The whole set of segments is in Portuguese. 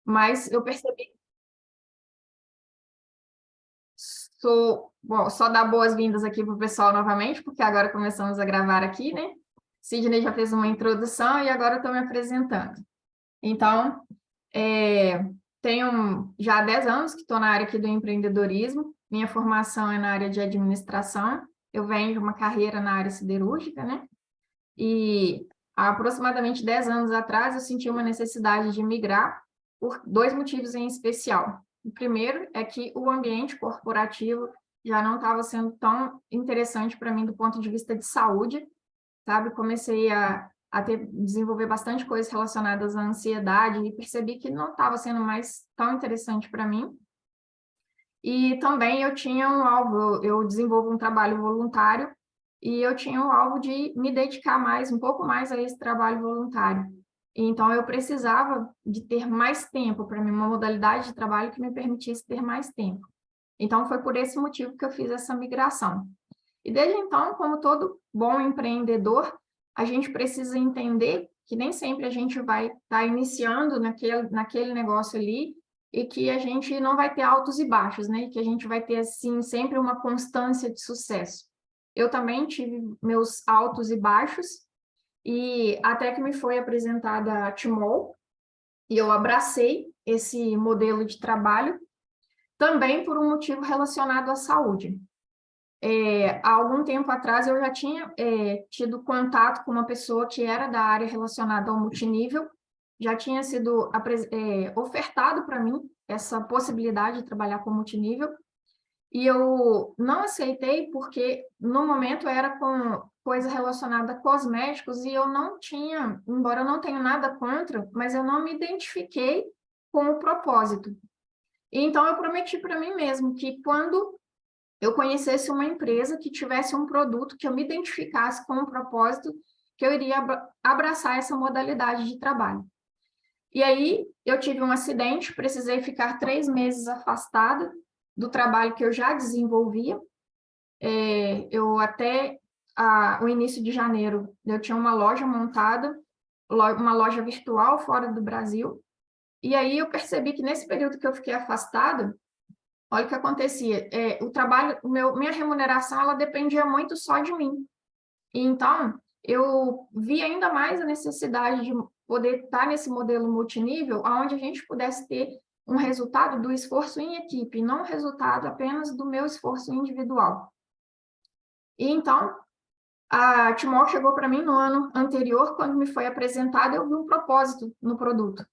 Mas eu percebi, bom, só dar boas-vindas aqui para o pessoal novamente, porque agora começamos a gravar aqui, né? Sidney já fez uma introdução e agora eu estou me apresentando. Então, tenho já 10 anos que estou na área aqui do empreendedorismo, minha formação é na área de administração, eu venho de uma carreira na área siderúrgica, né? E há aproximadamente 10 anos atrás eu senti uma necessidade de migrar por dois motivos em especial. O primeiro é que o ambiente corporativo já não estava sendo tão interessante para mim do ponto de vista de saúde, sabe? Comecei a desenvolver bastante coisas relacionadas à ansiedade e percebi que não estava sendo mais tão interessante para mim. E também eu tinha um alvo, eu desenvolvo um trabalho voluntário e eu tinha um alvo de me dedicar mais, um pouco mais a esse trabalho voluntário. Então, eu precisava de ter mais tempo para mim, uma modalidade de trabalho que me permitisse ter mais tempo. Então, foi por esse motivo que eu fiz essa migração. E desde então, como todo bom empreendedor, a gente precisa entender que nem sempre a gente vai estar iniciando naquele negócio ali e que a gente não vai ter altos e baixos, né? E que a gente vai ter, assim, sempre uma constância de sucesso. Eu também tive meus altos e baixos, e até que me foi apresentada a Tmall, e eu abracei esse modelo de trabalho, também por um motivo relacionado à saúde. Há algum tempo atrás eu já tinha tido contato com uma pessoa que era da área relacionada ao multinível, já tinha sido ofertado para mim essa possibilidade de trabalhar com multinível, e eu não aceitei porque no momento era com coisa relacionada a cosméticos e eu não tinha, embora eu não tenha nada contra, mas eu não me identifiquei com o propósito. E então eu prometi para mim mesmo que quando eu conhecesse uma empresa que tivesse um produto que eu me identificasse com um propósito, que eu iria abraçar essa modalidade de trabalho. E aí, eu tive um acidente, precisei ficar 3 meses afastada do trabalho que eu já desenvolvia. Eu até o início de janeiro, eu tinha uma loja montada, uma loja virtual fora do Brasil. E aí eu percebi que nesse período que eu fiquei afastada, olha o que acontecia, o trabalho, minha remuneração, ela dependia muito só de mim. E então, eu vi ainda mais a necessidade de poder estar nesse modelo multinível, onde a gente pudesse ter um resultado do esforço em equipe, não um resultado apenas do meu esforço individual. E então, a Tmall chegou para mim no ano anterior, quando me foi apresentada, eu vi um propósito no produto.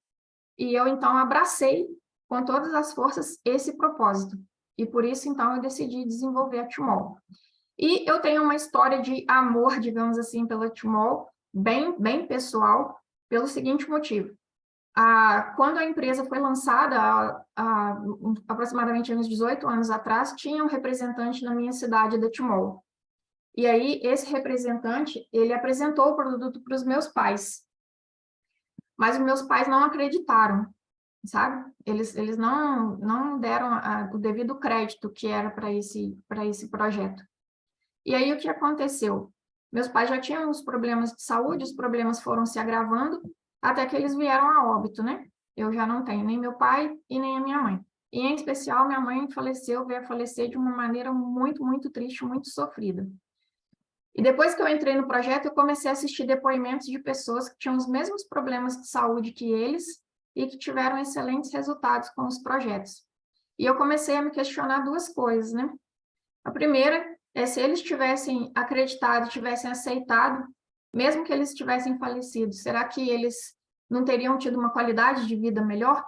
E eu, então, abracei com todas as forças esse propósito. E por isso, então, eu decidi desenvolver a Tmall. E eu tenho uma história de amor, digamos assim, pela Tmall, bem pessoal, pelo seguinte motivo. Quando a empresa foi lançada, aproximadamente uns 18 anos atrás, tinha um representante na minha cidade da Tmall. E aí, esse representante, ele apresentou o produto para os meus pais. Mas os meus pais não acreditaram, sabe? Eles não deram o devido crédito que era para esse projeto. E aí, o que aconteceu? Meus pais já tinham uns problemas de saúde, os problemas foram se agravando, até que eles vieram a óbito, né? Eu já não tenho nem meu pai e nem a minha mãe. E, em especial, minha mãe veio a falecer de uma maneira muito, muito triste, muito sofrida. E depois que eu entrei no projeto, eu comecei a assistir depoimentos de pessoas que tinham os mesmos problemas de saúde que eles e que tiveram excelentes resultados com os projetos. E eu comecei a me questionar duas coisas, né? A primeira é se eles tivessem acreditado, tivessem aceitado, mesmo que eles tivessem falecido, será que eles não teriam tido uma qualidade de vida melhor?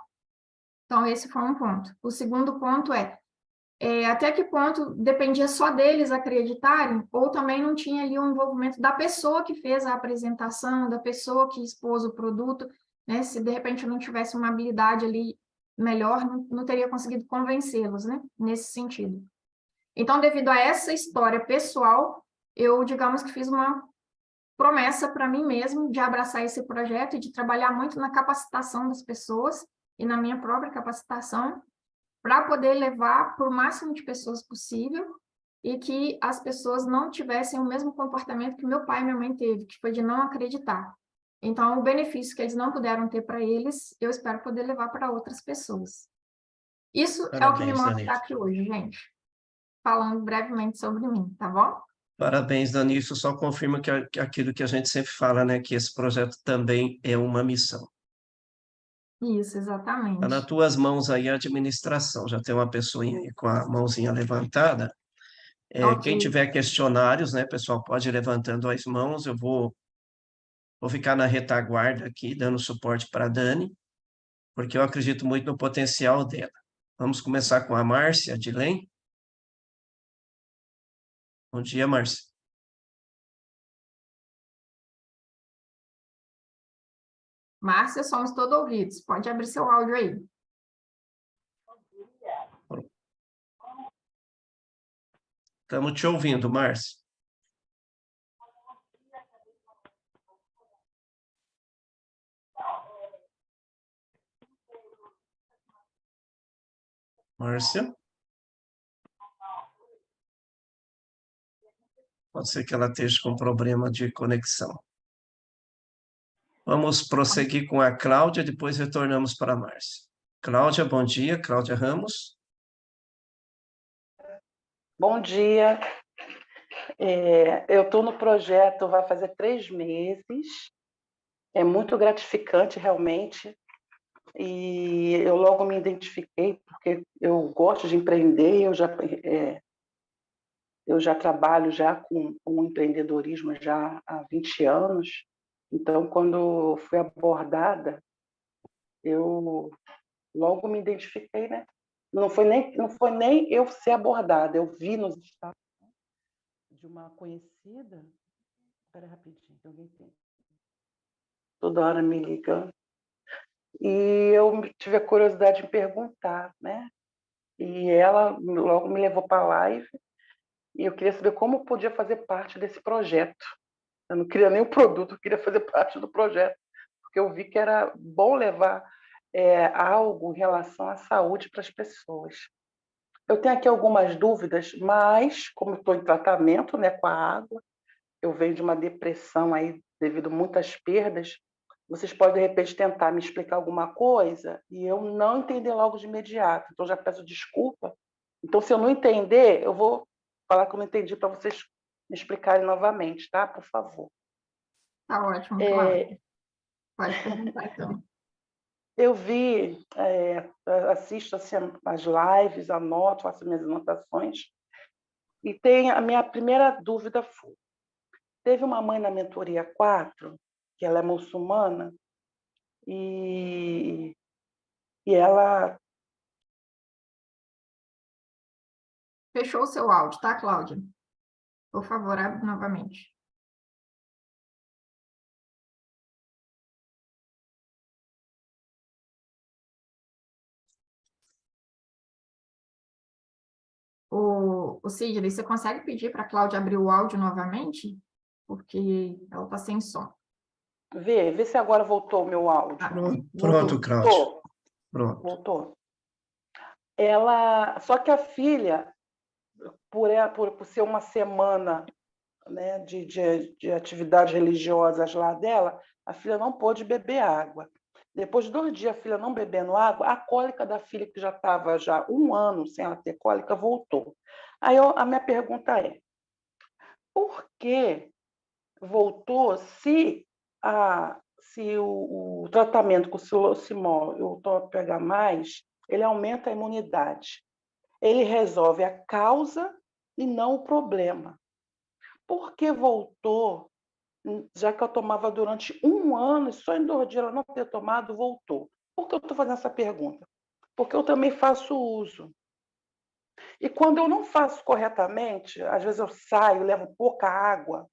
Então, esse foi um ponto. O segundo ponto até que ponto dependia só deles acreditarem, ou também não tinha ali um envolvimento da pessoa que fez a apresentação, da pessoa que expôs o produto, né? Se de repente eu não tivesse uma habilidade ali melhor, não teria conseguido convencê-los, né? Nesse sentido. Então, devido a essa história pessoal, eu, digamos que fiz uma promessa para mim mesmo de abraçar esse projeto e de trabalhar muito na capacitação das pessoas e na minha própria capacitação, para poder levar para o máximo de pessoas possível e que as pessoas não tivessem o mesmo comportamento que meu pai e minha mãe teve, que foi de não acreditar. Então, o benefício que eles não puderam ter para eles, eu espero poder levar para outras pessoas. Isso é o que me Parabéns, move estar Danilo. aqui hoje, gente. Falando brevemente sobre mim, tá bom? Parabéns, Danilo. Isso só confirma que aquilo que a gente sempre fala, né? Que esse projeto também é uma missão. Isso, Está nas exatamente. tuas mãos aí a administração. Já tem uma pessoinha aí com a mãozinha levantada. Ok. Quem tiver questionários, né, pessoal, pode ir levantando as mãos. Eu vou ficar na retaguarda aqui, dando suporte para a Dani, porque eu acredito muito no potencial dela. Vamos começar com a Márcia Dilém. Bom dia, Márcia. Márcia, somos todo ouvidos. Pode abrir seu áudio aí. Estamos te ouvindo, Márcia. Márcia? Pode ser que ela esteja com problema de conexão. Vamos prosseguir com a Cláudia, depois retornamos para a Márcia. Cláudia, bom dia. Cláudia Ramos. Bom dia. Eu estou no projeto, vai fazer 3 meses. É muito gratificante, realmente. E eu logo me identifiquei, porque eu gosto de empreender, eu já trabalho já com empreendedorismo já há 20 anos. Então, quando fui abordada, eu logo me identifiquei, né? Não foi nem eu ser abordada, eu vi nos status de uma conhecida. Espera rapidinho, que alguém tem toda hora me ligando. E eu tive a curiosidade de perguntar, né? E ela logo me levou para a live e eu queria saber como eu podia fazer parte desse projeto. Eu não queria nem o produto, eu queria fazer parte do projeto, porque eu vi que era bom levar algo em relação à saúde para as pessoas. Eu tenho aqui algumas dúvidas, mas como eu estou em tratamento, né, com a água, eu venho de uma depressão aí devido a muitas perdas. Vocês podem, de repente, tentar me explicar alguma coisa e eu não entender logo de imediato. Então, já peço desculpa. Então, se eu não entender, eu vou falar que eu não entendi para vocês me explicarem novamente, tá? Por favor. Tá ótimo, Cláudia. Pode perguntar, então. Eu vi, assisto assim, as lives, anoto, faço minhas anotações. E tem a minha primeira dúvida foi: teve uma mãe na mentoria 4, que ela é muçulmana, e ela. Fechou o seu áudio, tá, Cláudia? Por favor, abre novamente. O Sidney, você consegue pedir para a Cláudia abrir o áudio novamente? Porque ela está sem som. Vê se agora voltou o meu áudio. Pronto, Cláudia. Voltou. Pronto. Voltou. Só que a filha, por ser uma semana, né, de atividades religiosas lá dela, a filha não pôde beber água. Depois de 2 dias a filha não bebendo água, a cólica da filha, que já estava já 1 ano sem ela ter cólica, voltou. Aí a minha pergunta é: por que voltou se o tratamento com o silocimol e o TOPH+, ele aumenta a imunidade? Ele resolve a causa e não o problema. Por que voltou, já que eu tomava durante 1 ano e só em 2 dias ela não ter tomado, voltou? Por que eu estou fazendo essa pergunta? Porque eu também faço uso. E quando eu não faço corretamente, às vezes eu saio, levo pouca água,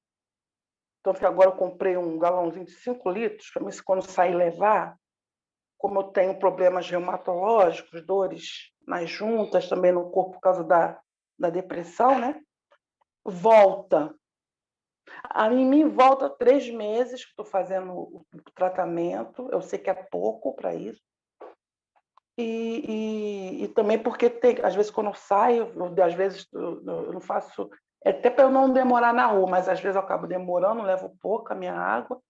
tanto que agora eu comprei um galãozinho de 5 litros, para mim, quando sair levar, como eu tenho problemas reumatológicos, dores nas juntas, também no corpo por causa da depressão, né? Volta. A mim volta 3 meses que estou fazendo o tratamento, eu sei que é pouco para isso. E também porque às vezes quando eu saio, às vezes eu não faço, até para eu não demorar na rua, mas às vezes eu acabo demorando, levo pouco a minha água.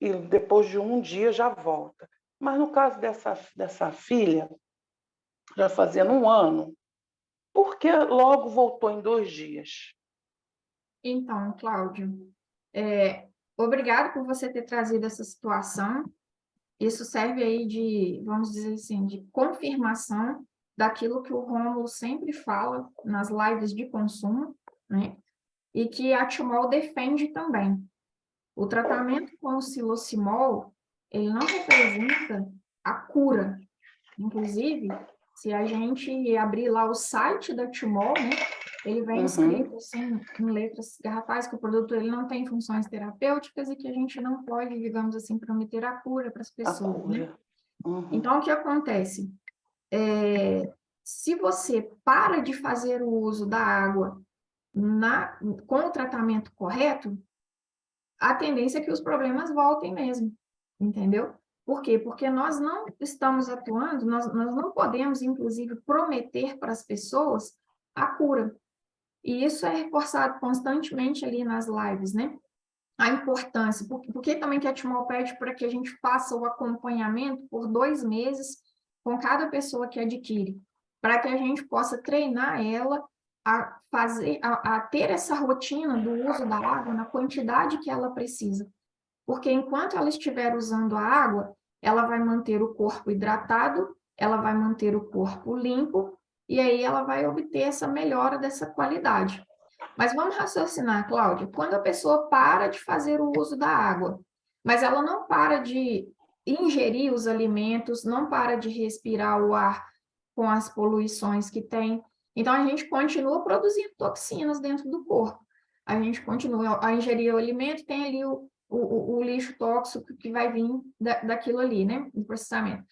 e depois de um dia já volta. Mas no caso dessa filha, já fazendo um ano, por que logo voltou em 2 dias? Então, Cláudio, obrigado por você ter trazido essa situação. Isso serve aí de, vamos dizer assim, de confirmação daquilo que o Rômulo sempre fala nas lives de consumo, né? E que a Timol defende também. O tratamento com o silocimol, ele não representa a cura. Inclusive, se a gente abrir lá o site da Timol, né, ele vem escrito assim, em letras garrafais, que o produto ele não tem funções terapêuticas e que a gente não pode, digamos assim, prometer a cura para as A pessoas, né? cura. Então, o que acontece? Se você para de fazer o uso da água com o tratamento correto, a tendência é que os problemas voltem mesmo, entendeu? Por quê? Porque nós não estamos atuando, nós não podemos, inclusive, prometer para as pessoas a cura. E isso é reforçado constantemente ali nas lives, né? A importância, porque também que a Timol pede para que a gente faça o acompanhamento por 2 meses com cada pessoa que adquire, para que a gente possa treinar ela a ter essa rotina do uso da água na quantidade que ela precisa. Porque enquanto ela estiver usando a água, ela vai manter o corpo hidratado, ela vai manter o corpo limpo, e aí ela vai obter essa melhora dessa qualidade. Mas vamos raciocinar, Cláudia, quando a pessoa para de fazer o uso da água, mas ela não para de ingerir os alimentos, não para de respirar o ar com as poluições que tem, então a gente continua produzindo toxinas dentro do corpo. A gente continua a ingerir o alimento, tem ali o lixo tóxico que vai vir daquilo ali, né, do processamento.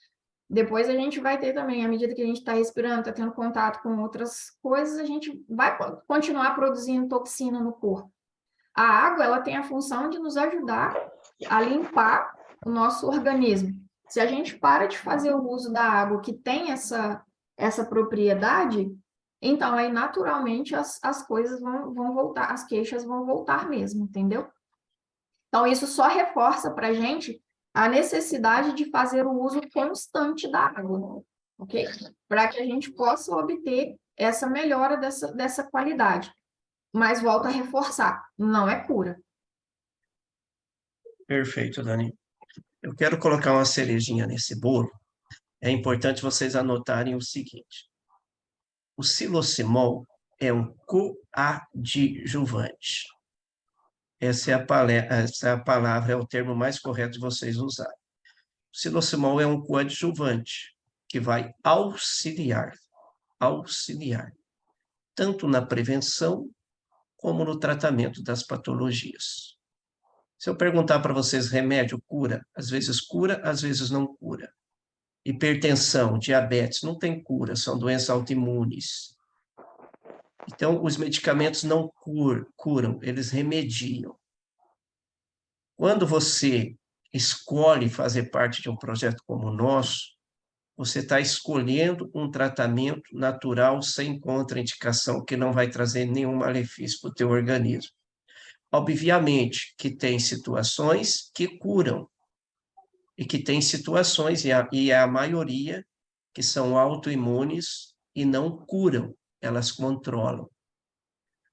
Depois a gente vai ter também, à medida que a gente está respirando, está tendo contato com outras coisas, a gente vai continuar produzindo toxina no corpo. A água, ela tem a função de nos ajudar a limpar o nosso organismo. Se a gente para de fazer o uso da água que tem essa propriedade, então aí naturalmente as coisas vão voltar, as queixas vão voltar mesmo, entendeu? Então, isso só reforça para a gente a necessidade de fazer o uso constante da água, ok? Para que a gente possa obter essa melhora dessa qualidade. Mas volto a reforçar, não é cura. Perfeito, Dani. Eu quero colocar uma cerejinha nesse bolo. É importante vocês anotarem o seguinte: o silocimol é um coadjuvante. Essa é a palavra, é o termo mais correto de vocês usarem. O silocimol é um coadjuvante que vai auxiliar, tanto na prevenção como no tratamento das patologias. Se eu perguntar para vocês, remédio cura? Às vezes não cura. Hipertensão, diabetes, não tem cura, são doenças autoimunes. Então, os medicamentos não curam, eles remediam. Quando você escolhe fazer parte de um projeto como o nosso, você está escolhendo um tratamento natural sem contraindicação, que não vai trazer nenhum malefício para o teu organismo. Obviamente que tem situações que curam, e que tem situações, e a maioria, que são autoimunes e não curam, elas controlam.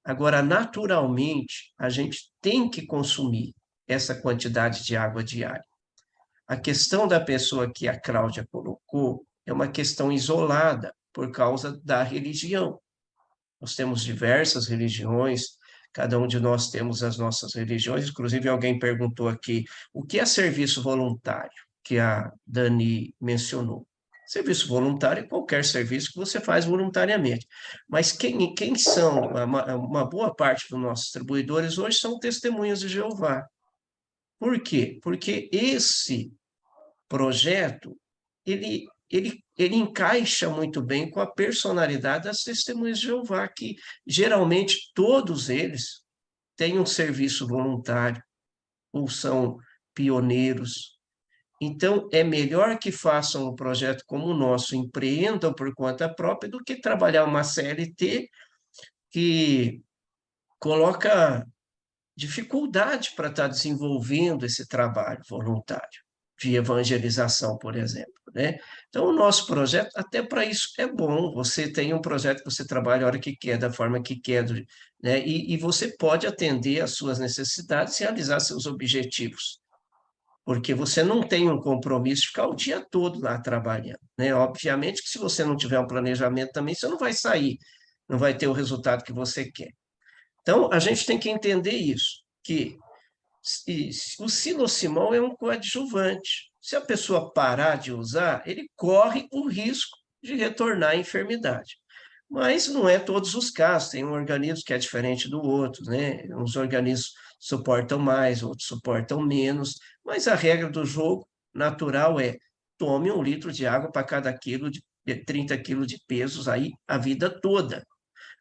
Agora, naturalmente, a gente tem que consumir essa quantidade de água diária. A questão da pessoa que a Cláudia colocou é uma questão isolada por causa da religião. Nós temos diversas religiões, cada um de nós temos as nossas religiões, inclusive alguém perguntou aqui, o que é serviço voluntário, que a Dani mencionou. Serviço voluntário é qualquer serviço que você faz voluntariamente. Mas quem são, uma boa parte dos nossos distribuidores hoje são testemunhas de Jeová. Por quê? Porque esse projeto, ele encaixa muito bem com a personalidade das testemunhas de Jeová, que geralmente todos eles têm um serviço voluntário ou são pioneiros. Então, é melhor que façam um projeto como o nosso, empreendam por conta própria, do que trabalhar uma CLT que coloca dificuldade para estar desenvolvendo esse trabalho voluntário de evangelização, por exemplo, né? Então, o nosso projeto, até para isso, é bom. Você tem um projeto que você trabalha a hora que quer, da forma que quer, né? E você pode atender às suas necessidades e realizar seus objetivos, porque você não tem um compromisso de ficar o dia todo lá trabalhando, né? Obviamente que se você não tiver um planejamento também, você não vai sair, não vai ter o resultado que você quer. Então, a gente tem que entender isso, que o silocimol é um coadjuvante. Se a pessoa parar de usar, ele corre o risco de retornar à enfermidade. Mas não é todos os casos, tem um organismo que é diferente do outro, né? Uns organismos suportam mais, outros suportam menos, mas a regra do jogo natural é tome 1 litro de água para cada quilo de 30 quilos de pesos aí a vida toda.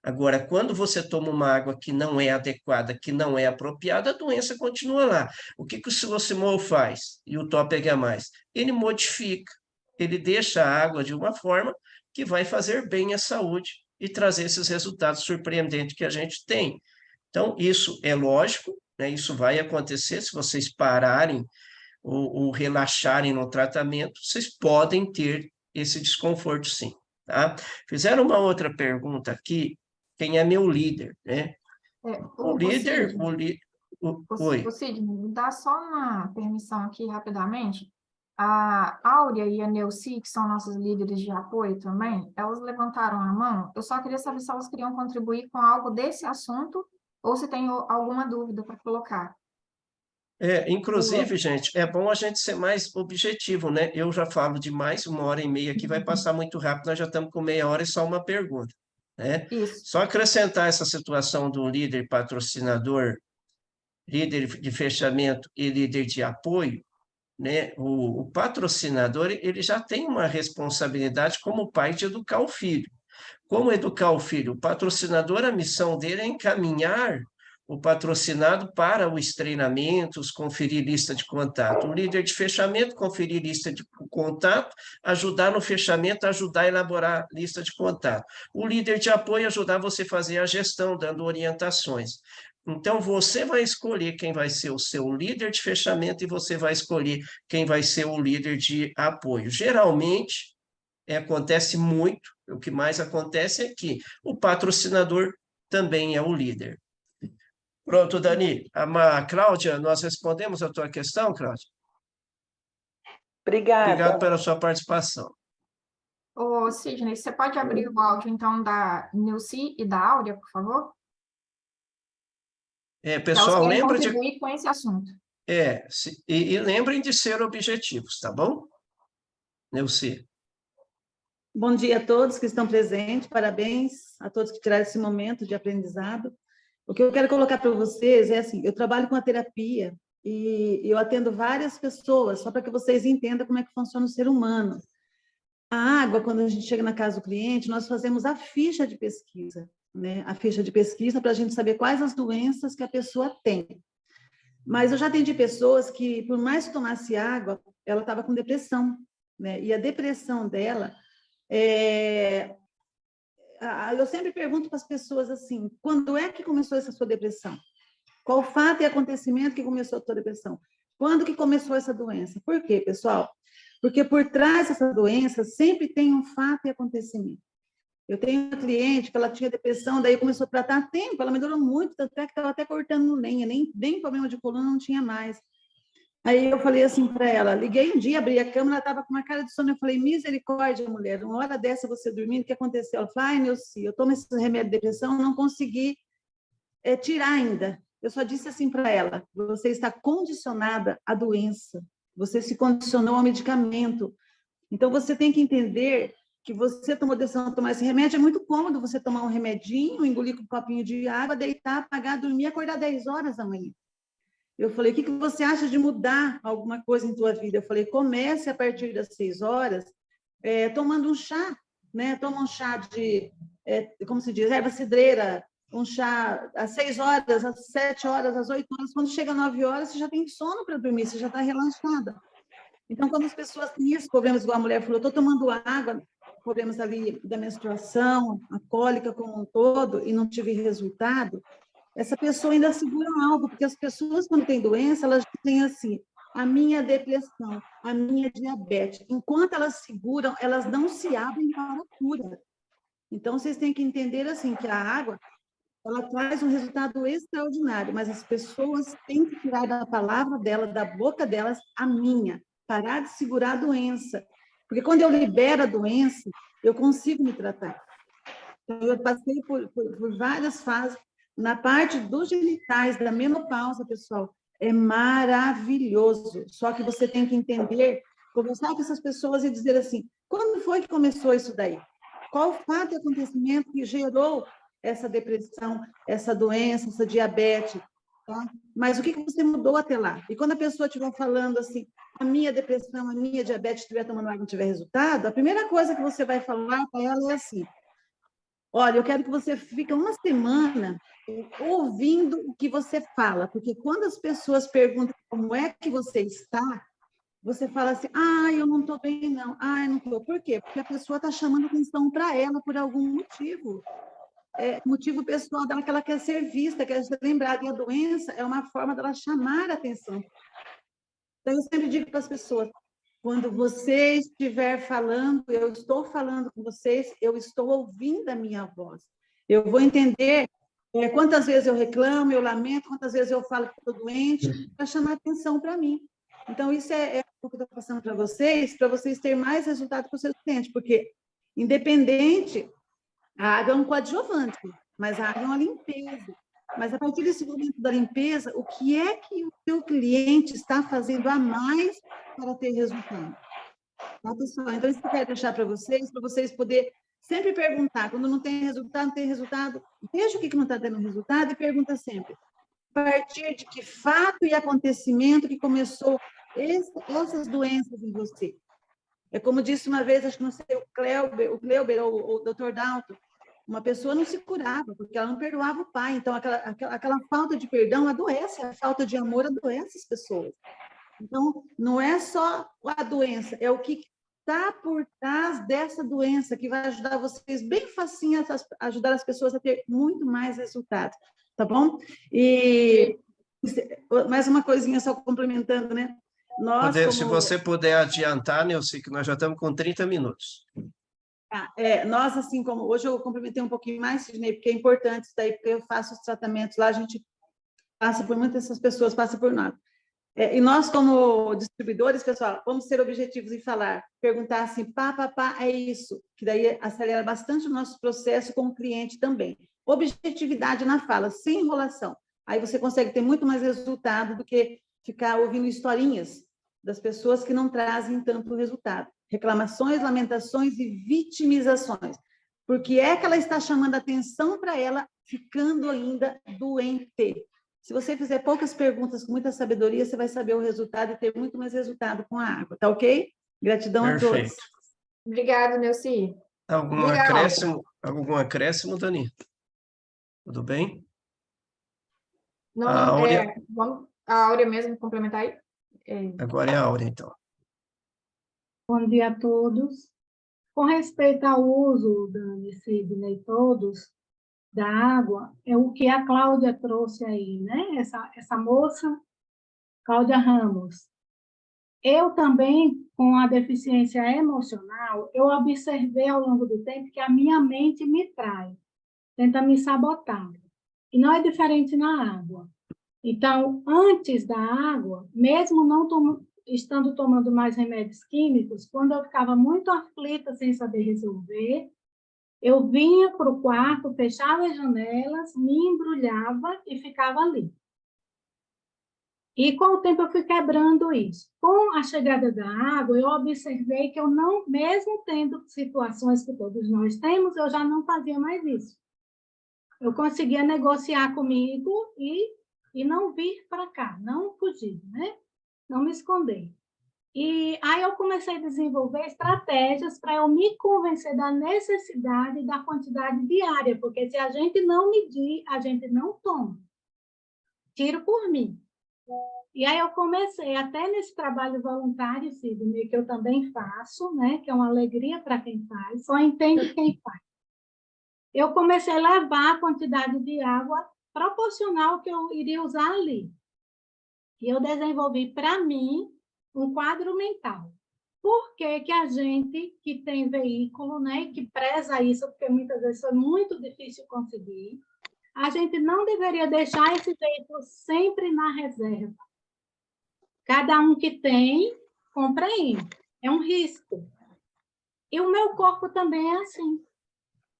Agora, quando você toma uma água que não é adequada, que não é apropriada, a doença continua lá. O que o silocimol faz? E o Topeg mais? Ele modifica, ele deixa a água de uma forma que vai fazer bem à saúde e trazer esses resultados surpreendentes que a gente tem. Então, isso é lógico, né? Isso vai acontecer se vocês pararem ou relaxarem no tratamento, vocês podem ter esse desconforto, sim. Tá? Fizeram uma outra pergunta aqui, quem é meu líder, né? O líder, oi. Sidney, me dá só uma permissão aqui rapidamente. A Áurea e a Neuci, que são nossas líderes de apoio também, elas levantaram a mão. Eu só queria saber se elas queriam contribuir com algo desse assunto ou se tem alguma dúvida para colocar. Inclusive, gente, é bom a gente ser mais objetivo, né? Eu já falo demais, 1h30 aqui vai passar muito rápido, nós já estamos com meia hora e só uma pergunta, né? Isso. Só acrescentar essa situação do líder patrocinador, líder de fechamento e líder de apoio, né? O patrocinador, ele já tem uma responsabilidade como pai de educar o filho. Como educar o filho? O patrocinador, a missão dele é encaminhar o patrocinado para os treinamentos, conferir lista de contato. O líder de fechamento, conferir lista de contato, ajudar no fechamento, ajudar a elaborar lista de contato. O líder de apoio, ajudar você a fazer a gestão, dando orientações. Então, você vai escolher quem vai ser o seu líder de fechamento e você vai escolher quem vai ser o líder de apoio. Geralmente, acontece muito, o que mais acontece é que o patrocinador também é o líder. Pronto, Dani. Cláudia, nós respondemos a tua questão, Cláudia? Obrigada. Obrigado pela sua participação. Ô, Sidney, você pode abrir o áudio, então, da Neuci e da Áurea, por favor? Pessoal, elas querem lembra de... contribuir com esse assunto. E lembrem de ser objetivos, tá bom? Neuci. Bom dia a todos que estão presentes, parabéns a todos que tiraram esse momento de aprendizado. O que eu quero colocar para vocês é assim, eu trabalho com a terapia e eu atendo várias pessoas, só para que vocês entendam como é que funciona o ser humano. A água, quando a gente chega na casa do cliente, nós fazemos a ficha de pesquisa, né? A ficha de pesquisa para a gente saber quais as doenças que a pessoa tem. Mas eu já atendi pessoas que, por mais que tomasse água, ela estava com depressão, né? E a depressão dela... Eu sempre pergunto para as pessoas assim, quando é que começou essa sua depressão? Qual fato e acontecimento que começou a sua depressão? Quando que começou essa doença? Por quê, pessoal? Porque por trás dessa doença sempre tem um fato e acontecimento. Eu tenho uma cliente que ela tinha depressão, daí começou a tratar a tempo, ela melhorou muito, tanto é que estava até cortando lenha, nem problema de coluna não tinha mais. Aí eu falei assim para ela, liguei um dia, abri a câmera, ela estava com uma cara de sono, eu falei, misericórdia, mulher, uma hora dessa você dormindo, o que aconteceu? Ela falou, ai, Neuci, eu tomo esse remédio de depressão, não consegui tirar ainda. Eu só disse assim para ela, você está condicionada à doença, você se condicionou ao medicamento, então você tem que entender que você tomou a decisão de tomar esse remédio, é muito cômodo você tomar um remedinho, engolir com um copinho de água, deitar, apagar, dormir, acordar 10 horas da manhã. Eu falei, o que você acha de mudar alguma coisa em tua vida? Eu falei, comece a partir das 6 horas, tomando um chá, né? Toma um chá de, como se diz, erva cidreira, um chá às 6 horas, às 7 horas, às 8 horas. Quando chega às 9 horas, você já tem sono para dormir, você já está relaxada. Então, quando as pessoas têm esses problemas, igual a mulher falou, estou tomando água, problemas ali da menstruação, a cólica como um todo, e não tive resultado, essa pessoa ainda segura algo, porque as pessoas, quando têm doença, elas têm assim, a minha depressão, a minha diabetes. Enquanto elas seguram, elas não se abrem para a cura. Então, vocês têm que entender assim, que a água, ela traz um resultado extraordinário, mas as pessoas têm que tirar da palavra dela, da boca delas, a minha, parar de segurar a doença. Porque quando eu libero a doença, eu consigo me tratar. Então, eu passei por várias fases. Na parte dos genitais, da menopausa, pessoal, é maravilhoso. Só que você tem que entender, conversar com essas pessoas e dizer assim, quando foi que começou isso daí? Qual o fato e acontecimento que gerou essa depressão, essa doença, essa diabetes? Tá? Mas o que você mudou até lá? E quando a pessoa estiver falando assim, a minha depressão, a minha diabetes, estiver tomando água e não tiver resultado, a primeira coisa que você vai falar para ela é assim, olha, eu quero que você fique uma semana ouvindo o que você fala, porque quando as pessoas perguntam como é que você está, você fala assim, eu não estou bem, não. Eu não estou. Por quê? Porque a pessoa está chamando atenção para ela por algum motivo. Motivo pessoal dela que ela quer ser vista, quer ser lembrada. E a doença é uma forma dela chamar a atenção. Então, eu sempre digo para as pessoas, quando você estiver falando, eu estou falando com vocês, eu estou ouvindo a minha voz. Eu vou entender quantas vezes eu reclamo, eu lamento, quantas vezes eu falo que estou doente, para chamar atenção para mim. Então, isso é o que eu estou passando para vocês terem mais resultado com os seus clientes, porque, independente, a água é um coadjuvante, mas a água é uma limpeza. Mas, a partir desse momento da limpeza, o que é que o seu cliente está fazendo a mais para ter resultado? Tá, pessoal? Então, isso que eu quero deixar para vocês poderem sempre perguntar. Quando não tem resultado, veja o que não está tendo resultado e pergunta sempre. A partir de que fato e acontecimento que começou essas doenças em você? É como disse uma vez, acho que não sei, o Kleuber ou o Dr. Dalton, uma pessoa não se curava, porque ela não perdoava o pai. Então, aquela falta de perdão adoece, a falta de amor adoece as pessoas. Então, não é só a doença, é o que está por trás dessa doença que vai ajudar vocês bem facinho a ajudar as pessoas a ter muito mais resultados, tá bom? E mais uma coisinha só complementando, né? Se você puder adiantar, Neuci, que nós já estamos com 30 minutos. Nós, assim como... Hoje eu complementei um pouquinho mais, Sidney, porque é importante isso daí, porque eu faço os tratamentos lá, a gente passa por muitas dessas pessoas, passa por nós. E nós, como distribuidores, pessoal, vamos ser objetivos em falar, perguntar assim, é isso, que daí acelera bastante o nosso processo com o cliente também. Objetividade na fala, sem enrolação. Aí você consegue ter muito mais resultado do que ficar ouvindo historinhas das pessoas que não trazem tanto resultado. Reclamações, lamentações e vitimizações. Porque é que ela está chamando atenção para ela, ficando ainda doente. Se você fizer poucas perguntas com muita sabedoria, você vai saber o resultado e ter muito mais resultado com a água, tá ok? Gratidão a todos. Perfeito. Obrigada, Neuci. Algum acréscimo, Dani? Tudo bem? Não, A Áurea... vamos a Áurea mesmo complementar aí? Agora é a Áurea, então. Bom dia a todos. Com respeito ao uso, Dani, Sidney, todos, da água, é o que a Cláudia trouxe aí, né? Essa moça, Cláudia Ramos. Eu também, com a deficiência emocional, eu observei ao longo do tempo que a minha mente me trai, tenta me sabotar. E não é diferente na água. Então, antes da água, mesmo não estando tomando mais remédios químicos, quando eu ficava muito aflita sem saber resolver, eu vinha para o quarto, fechava as janelas, me embrulhava e ficava ali. E com o tempo eu fui quebrando isso. Com a chegada da água, eu observei que eu não, mesmo tendo situações que todos nós temos, eu já não fazia mais isso. Eu conseguia negociar comigo e não vir para cá, não fugir, né? Não me esconder. E aí eu comecei a desenvolver estratégias para eu me convencer da necessidade da quantidade diária, porque se a gente não medir, a gente não toma. Tiro por mim. E aí eu comecei, até nesse trabalho voluntário, Sidney, que eu também faço, né? Que é uma alegria para quem faz, só entende quem faz. Eu comecei a levar a quantidade de água proporcional ao que eu iria usar ali. E eu desenvolvi para mim um quadro mental. Por que que a gente que tem veículo, né, que preza isso, porque muitas vezes é muito difícil conseguir, a gente não deveria deixar esse veículo sempre na reserva. Cada um que tem, compreende. É um risco. E o meu corpo também é assim.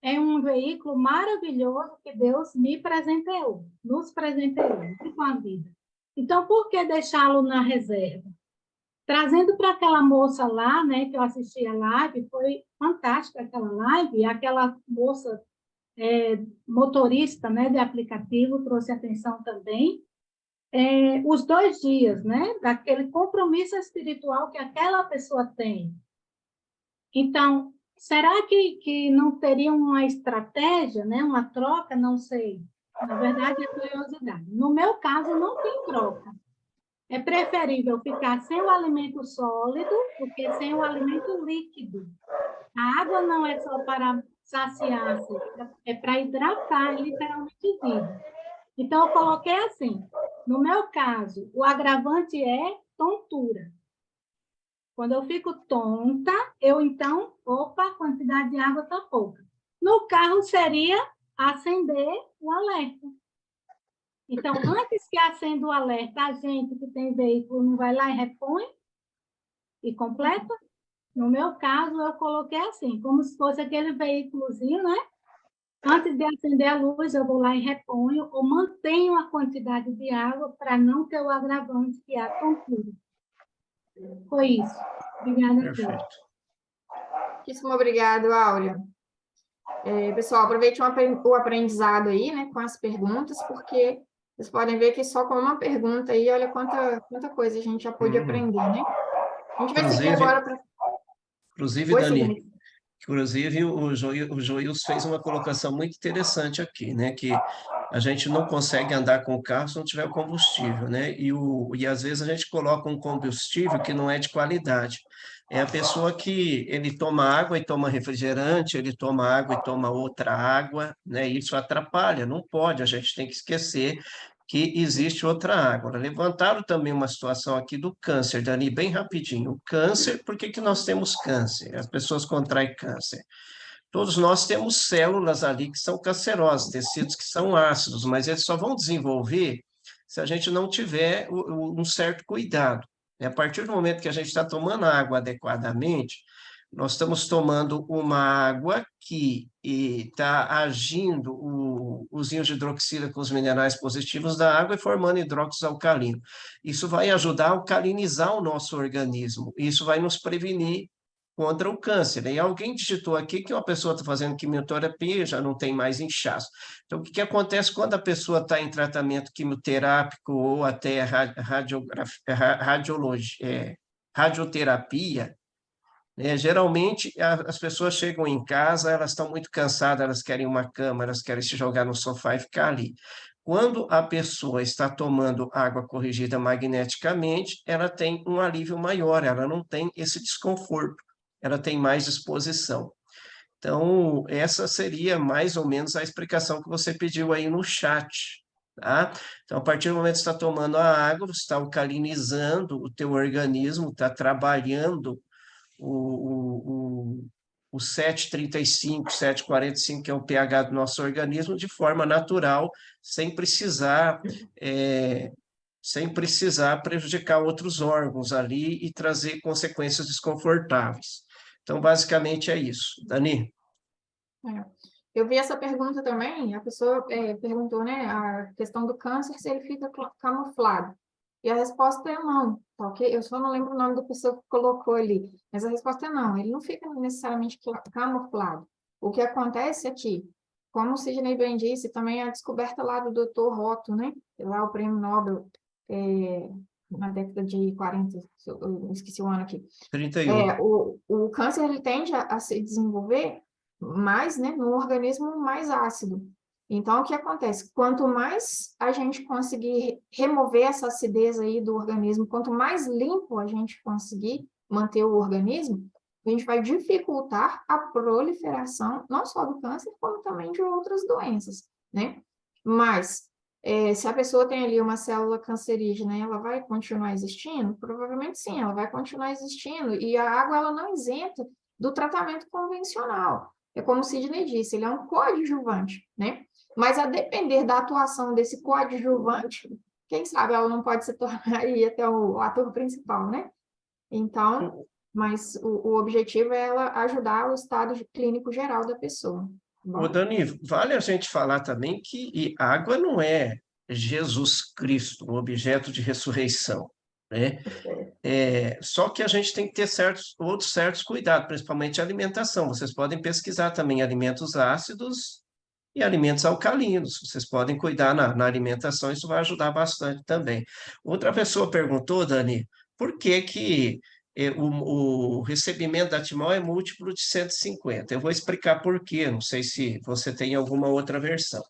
É um veículo maravilhoso que Deus me presenteou, nos presenteou com a vida. Então, por que deixá-lo na reserva? Trazendo para aquela moça lá, né, que eu assisti a live, foi fantástica aquela live, e aquela moça motorista, né, de aplicativo trouxe atenção também, os 2 dias, né, daquele compromisso espiritual que aquela pessoa tem. Então, será que não teria uma estratégia, né, uma troca? Não sei. Na verdade, é curiosidade. No meu caso, não tem troca. É preferível ficar sem o alimento sólido do que sem o alimento líquido. A água não é só para saciar-se, é para hidratar, literalmente vida. Então, eu coloquei assim, no meu caso, o agravante é tontura. Quando eu fico tonta, eu então, opa, a quantidade de água está pouca. No carro seria acender o alerta. Então, antes que acenda o alerta, a gente que tem veículo não vai lá e repõe e completa. No meu caso, eu coloquei assim, como se fosse aquele veículozinho, né? Antes de acender a luz, eu vou lá e reponho ou mantenho a quantidade de água para não ter o agravante que é a tontura. Foi isso. Obrigada a todos. Perfeito. Muitíssimo obrigado, Áurea. Pessoal, aproveite o aprendizado aí, né, com as perguntas, porque vocês podem ver que só com uma pergunta aí, olha quanta coisa a gente já pôde aprender, né? A gente vai seguir agora para... Inclusive, Dani, inclusive o Joils fez uma colocação muito interessante aqui, né? Que a gente não consegue andar com o carro se não tiver combustível, né? E às vezes a gente coloca um combustível que não é de qualidade. É a pessoa que ele toma água e toma refrigerante, ele toma água e toma outra água, né? Isso atrapalha, não pode, a gente tem que esquecer que existe outra água. Levantaram também uma situação aqui do câncer, Dani, bem rapidinho. O câncer, por que que nós temos câncer? As pessoas contraem câncer. Todos nós temos células ali que são cancerosas, tecidos que são ácidos, mas eles só vão desenvolver se a gente não tiver um certo cuidado. A partir do momento que a gente está tomando água adequadamente, nós estamos tomando uma água que está agindo os íons de hidroxila com os minerais positivos da água e formando hidróxido alcalino. Isso vai ajudar a alcalinizar o nosso organismo, isso vai nos prevenir contra o câncer. E alguém digitou aqui que uma pessoa está fazendo quimioterapia já não tem mais inchaço. Então, o que acontece quando a pessoa está em tratamento quimioterápico ou até radioterapia, né? Geralmente, as pessoas chegam em casa, elas estão muito cansadas, elas querem uma cama, elas querem se jogar no sofá e ficar ali. Quando a pessoa está tomando água corrigida magneticamente, ela tem um alívio maior, ela não tem esse desconforto, ela tem mais disposição. Então, essa seria mais ou menos a explicação que você pediu aí no chat, tá? Então, a partir do momento que você está tomando a água, você está alcalinizando o teu organismo, está trabalhando o 7,35, 7,45, que é o pH do nosso organismo, de forma natural, sem precisar prejudicar outros órgãos ali e trazer consequências desconfortáveis. Então, basicamente é isso. Dani? Eu vi essa pergunta também, a pessoa perguntou, né, a questão do câncer, se ele fica camuflado. E a resposta é não, tá ok? Eu só não lembro o nome da pessoa que colocou ali, mas a resposta é não, ele não fica necessariamente camuflado. O que acontece é que, como o Sidney bem disse, também a descoberta lá do Dr. Otto, né, lá o prêmio Nobel, na década de 40, eu esqueci o ano aqui. 31. O câncer, ele tende a se desenvolver mais, né, no organismo mais ácido. Então, o que acontece? Quanto mais a gente conseguir remover essa acidez aí do organismo, quanto mais limpo a gente conseguir manter o organismo, a gente vai dificultar a proliferação, não só do câncer, como também de outras doenças, né? Mas, Se a pessoa tem ali uma célula cancerígena, ela vai continuar existindo? Provavelmente sim, ela vai continuar existindo. E a água, ela não isenta do tratamento convencional. É como o Sidney disse, ele é um coadjuvante, né? Mas a depender da atuação desse coadjuvante, quem sabe ela não pode se tornar aí até o ator principal, né? Então, mas o objetivo é ela ajudar o estado clínico geral da pessoa. Ô, Dani, vale a gente falar também que água não é Jesus Cristo, um objeto de ressurreição, né? Só que a gente tem que ter outros certos cuidados, principalmente a alimentação. Vocês podem pesquisar também alimentos ácidos e alimentos alcalinos. Vocês podem cuidar na alimentação, isso vai ajudar bastante também. Outra pessoa perguntou, Dani, por que que o recebimento da Timol é múltiplo de 150? Eu vou explicar por quê, não sei se você tem alguma outra versão.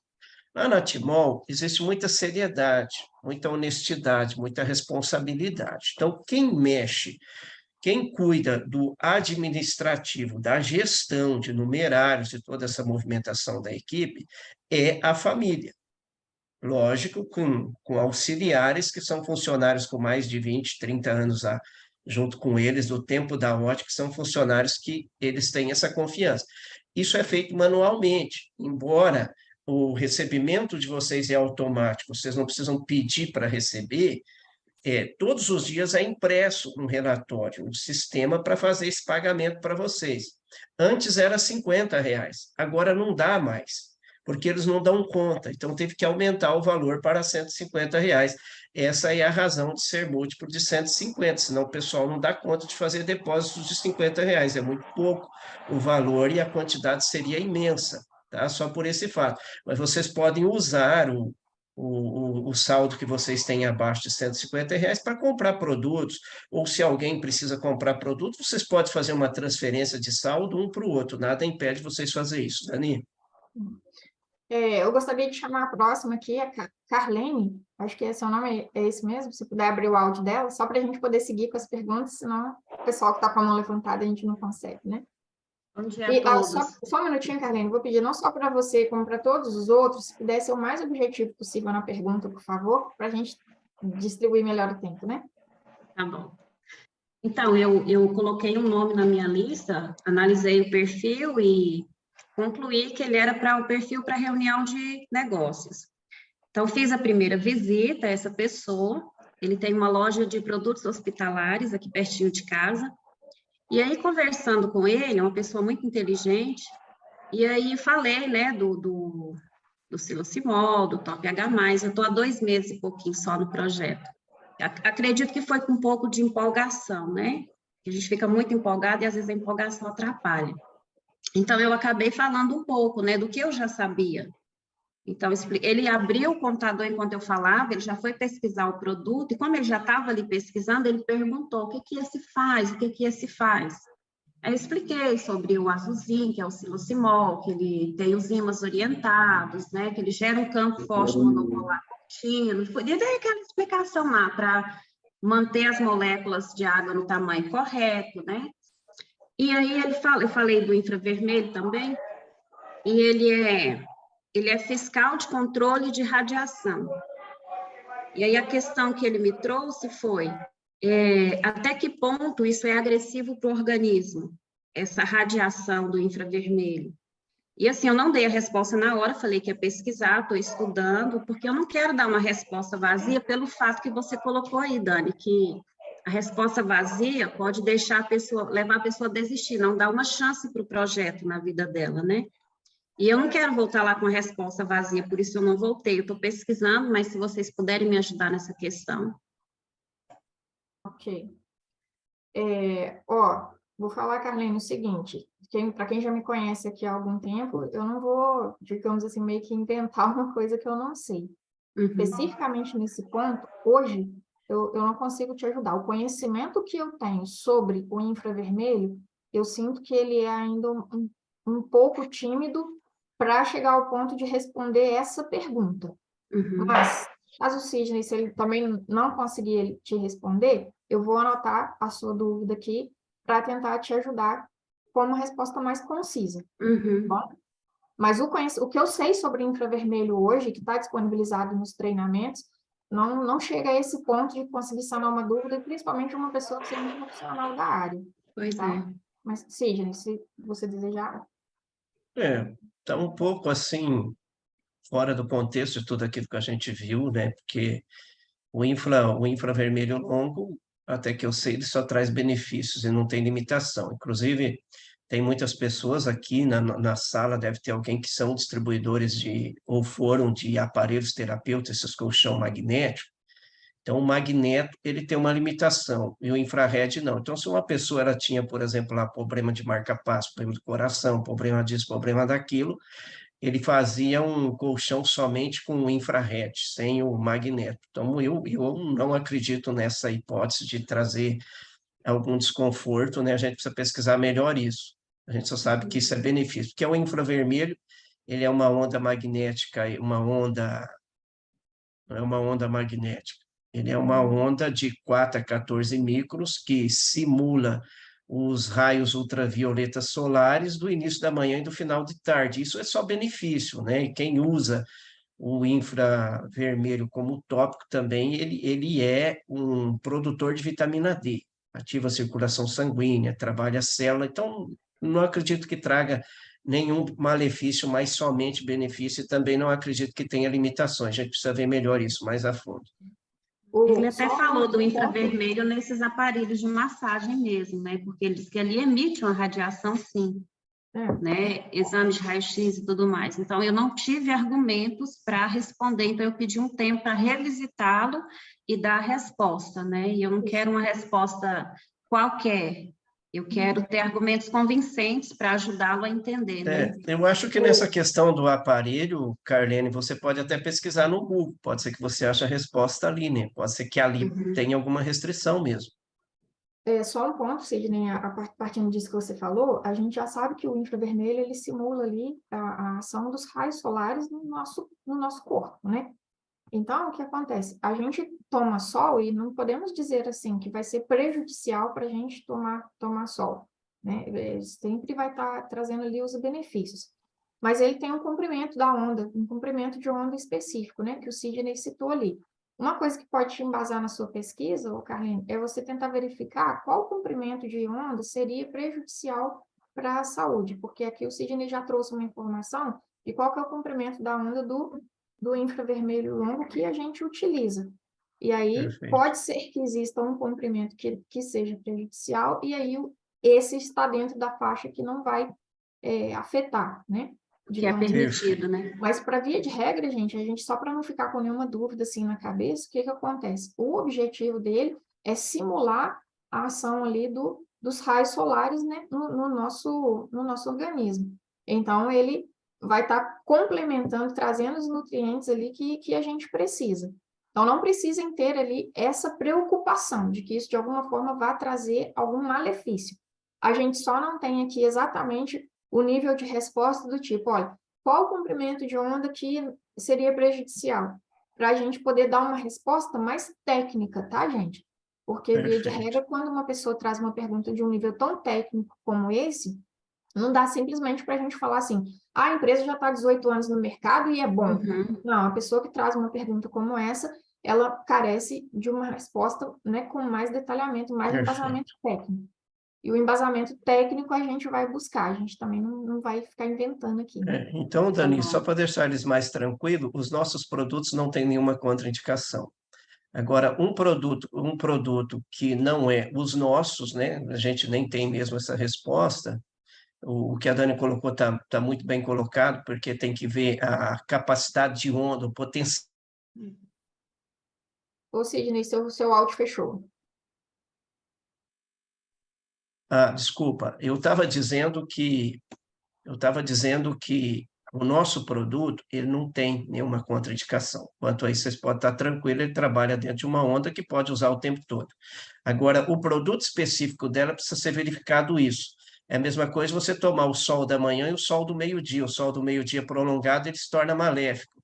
Lá na Timol existe muita seriedade, muita honestidade, muita responsabilidade. Então, quem cuida do administrativo, da gestão de numerários e toda essa movimentação da equipe, é a família. Lógico, com auxiliares que são funcionários com mais de 20, 30 anos junto com eles, do tempo da ótica, que são funcionários que eles têm essa confiança. Isso é feito manualmente, embora o recebimento de vocês é automático, vocês não precisam pedir para receber, todos os dias é impresso um relatório, um sistema para fazer esse pagamento para vocês. Antes era R$ 50, agora não dá mais, porque eles não dão conta, então teve que aumentar o valor para R$ 150. Essa é a razão de ser múltiplo de 150, senão o pessoal não dá conta de fazer depósitos de R$ 50, é muito pouco o valor e a quantidade seria imensa, tá? Só por esse fato. Mas vocês podem usar o saldo que vocês têm abaixo de R$ 150 para comprar produtos, ou se alguém precisa comprar produtos, vocês podem fazer uma transferência de saldo um para o outro, nada impede vocês fazer isso, Dani. Eu gostaria de chamar a próxima aqui, a Carlene, acho que seu nome é esse mesmo, se puder abrir o áudio dela, só para a gente poder seguir com as perguntas, senão o pessoal que está com a mão levantada a gente não consegue, né? Bom dia a todos. Só um minutinho, Carlene, vou pedir não só para você, como para todos os outros, se puder ser o mais objetivo possível na pergunta, por favor, para a gente distribuir melhor o tempo, né? Tá bom. Então, eu coloquei um nome na minha lista, analisei o perfil e concluí que ele era para o perfil para reunião de negócios. Então, fiz a primeira visita a essa pessoa, ele tem uma loja de produtos hospitalares aqui pertinho de casa, e aí, conversando com ele, é uma pessoa muito inteligente, e aí falei, né, do Silocimol, do Top H+, eu estou há 2 meses e pouquinho só no projeto. Acredito que foi com um pouco de empolgação, né? A gente fica muito empolgado e às vezes a empolgação atrapalha. Então, eu acabei falando um pouco, né, do que eu já sabia. Então, ele abriu o computador enquanto eu falava, ele já foi pesquisar o produto, e como ele já estava ali pesquisando, ele perguntou o que esse faz, o que esse faz. Aí eu expliquei sobre o azulzinho, que é o Silocimol, que ele tem os ímãs orientados, né, que ele gera um campo forte monopolar contínuo, e dei aquela explicação lá, para manter as moléculas de água no tamanho correto, né? E aí eu falei do infravermelho também, e ele é fiscal de controle de radiação. E aí a questão que ele me trouxe foi, até que ponto isso é agressivo para o organismo, essa radiação do infravermelho? E assim, eu não dei a resposta na hora, falei que ia pesquisar, estou estudando, porque eu não quero dar uma resposta vazia pelo fato que você colocou aí, Dani, que a resposta vazia pode levar a pessoa a desistir, não dar uma chance para o projeto na vida dela, né? E eu não quero voltar lá com a resposta vazia, por isso eu não voltei. Eu estou pesquisando, mas se vocês puderem me ajudar nessa questão. Ok. Vou falar, Carlene, o seguinte, para quem já me conhece aqui há algum tempo, eu não vou, digamos assim, meio que inventar uma coisa que eu não sei. Uhum. Especificamente nesse ponto, hoje, eu não consigo te ajudar. O conhecimento que eu tenho sobre o infravermelho, eu sinto que ele é ainda um pouco tímido para chegar ao ponto de responder essa pergunta. Uhum. Mas, caso o Sidney, se ele também não conseguir te responder, eu vou anotar a sua dúvida aqui para tentar te ajudar com uma resposta mais concisa. Uhum. Bom? Mas o que eu sei sobre infravermelho hoje, que está disponibilizado nos treinamentos, não chega a esse ponto de conseguir sanar uma dúvida, principalmente uma pessoa que seja um profissional da área. Pois Tá? é. Mas, Sidney, se você desejar. Está um pouco assim, fora do contexto de tudo aquilo que a gente viu, né? Porque o infravermelho longo, até que eu sei, ele só traz benefícios e não tem limitação. Inclusive, tem muitas pessoas aqui na sala, deve ter alguém que são distribuidores ou foram de aparelhos terapêuticos, esses colchão magnético. Então, o magneto, ele tem uma limitação, e o infrared não. Então, se uma pessoa ela tinha, por exemplo, lá, problema de marca-passo, problema de coração, problema disso, problema daquilo, ele fazia um colchão somente com o infrared, sem o magneto. Então, eu não acredito nessa hipótese de trazer algum desconforto, né? A gente precisa pesquisar melhor isso. A gente só sabe que isso é benefício, porque o infravermelho, ele é uma onda magnética, não é uma onda magnética, ele é uma onda de 4 a 14 micros que simula os raios ultravioletas solares do início da manhã e do final de tarde. Isso é só benefício, né? E quem usa o infravermelho como tópico também, ele é um produtor de vitamina D, ativa a circulação sanguínea, trabalha a célula, então não acredito que traga nenhum malefício, mas somente benefício, e também não acredito que tenha limitações, a gente precisa ver melhor isso mais a fundo. Ele até Só falou do um ponto. infravermelho nesses aparelhos de massagem mesmo, né? Porque ele diz que ali emite uma radiação, sim, né? Exames de raio-x e tudo mais. Então, eu não tive argumentos para responder, então eu pedi um tempo para revisitá-lo e dar a resposta, né? E eu não quero uma resposta qualquer, eu quero ter argumentos convincentes para ajudá-lo a entender, né? Eu acho que nessa questão do aparelho, Carlene, você pode até pesquisar no Google, pode ser que você ache a resposta ali, né? Pode ser que ali tenha alguma restrição mesmo. Só um ponto, Sidney, partindo disso que você falou, a gente já sabe que o infravermelho, ele simula ali a ação dos raios solares no nosso corpo, né? Então, o que acontece? A gente toma sol e não podemos dizer assim que vai ser prejudicial para a gente tomar sol, né? Sempre vai estar trazendo ali os benefícios. Mas ele tem um comprimento da onda, um comprimento de onda específico, né? Que o Sidney citou ali. Uma coisa que pode te embasar na sua pesquisa, Carlinhos, é você tentar verificar qual comprimento de onda seria prejudicial para a saúde, porque aqui o Sidney já trouxe uma informação de qual que é o comprimento da onda do infravermelho longo que a gente utiliza. E aí, Perfeito. pode ser que exista um comprimento que seja prejudicial, e aí esse está dentro da faixa que não vai afetar, né? Que é permitido, né? Mas, para via de regra, gente, só para não ficar com nenhuma dúvida assim na cabeça, o que acontece? O objetivo dele é simular a ação ali dos raios solares, né, no nosso organismo. Então, ele vai estar complementando, trazendo os nutrientes ali que a gente precisa. Então, não precisem ter ali essa preocupação de que isso, de alguma forma, vá trazer algum malefício. A gente só não tem aqui exatamente o nível de resposta do tipo, olha, qual o comprimento de onda que seria prejudicial? Para a gente poder dar uma resposta mais técnica, tá, gente? Porque, via de regra, quando uma pessoa traz uma pergunta de um nível tão técnico como esse, não dá simplesmente para a gente falar assim, a empresa já está há 18 anos no mercado e é bom. Não, a pessoa que traz uma pergunta como essa, ela carece de uma resposta, né, com mais detalhamento, mais embasamento técnico. E o embasamento técnico a gente vai buscar, a gente também não vai ficar inventando aqui, né? Então, Dani, só para deixar eles mais tranquilos, os nossos produtos não têm nenhuma contraindicação. Agora, um produto que não é os nossos, né? A gente nem tem mesmo essa resposta. O que a Dani colocou tá muito bem colocado, porque tem que ver a capacidade de onda, o potencial. Ou Sidney, seu áudio fechou. Desculpa, eu estava dizendo que o nosso produto ele não tem nenhuma contraindicação. Quanto a isso, vocês podem estar tranquilos, ele trabalha dentro de uma onda que pode usar o tempo todo. Agora, o produto específico dela precisa ser verificado isso. É a mesma coisa você tomar o sol da manhã e o sol do meio-dia. O sol do meio-dia prolongado, ele se torna maléfico.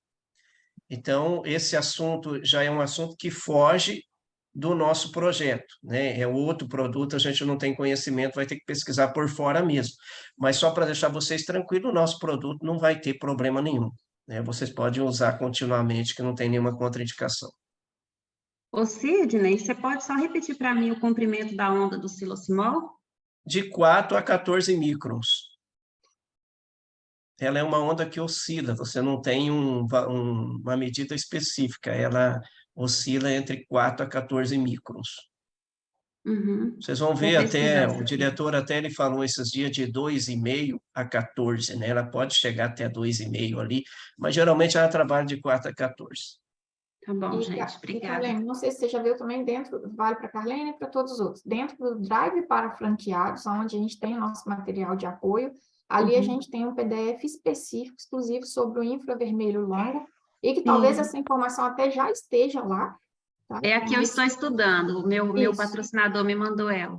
Então, esse assunto já é um assunto que foge do nosso projeto, né? É outro produto, a gente não tem conhecimento, vai ter que pesquisar por fora mesmo. Mas só para deixar vocês tranquilos, o nosso produto não vai ter problema nenhum, né? Vocês podem usar continuamente, que não tem nenhuma contraindicação. Ô, Sidney, você pode só repetir para mim o comprimento da onda do silosimol? De 4 a 14 microns. Ela é uma onda que oscila, você não tem uma medida específica, ela oscila entre 4 a 14 microns. Uhum. Vocês vão ver até, o diretor até ele falou esses dias de 2,5 a 14, né? Ela pode chegar até 2,5 ali, mas geralmente ela trabalha de 4 a 14. Tá bom, E, gente, obrigada. Carlene, não sei se você já viu também dentro, vale para a Carlene e para todos os outros, dentro do Drive para franqueados, onde a gente tem o nosso material de apoio, ali a gente tem um PDF específico, exclusivo sobre o infravermelho longo, e que talvez essa informação até já esteja lá. Tá? É a que eu estou estudando, o meu patrocinador me mandou ela.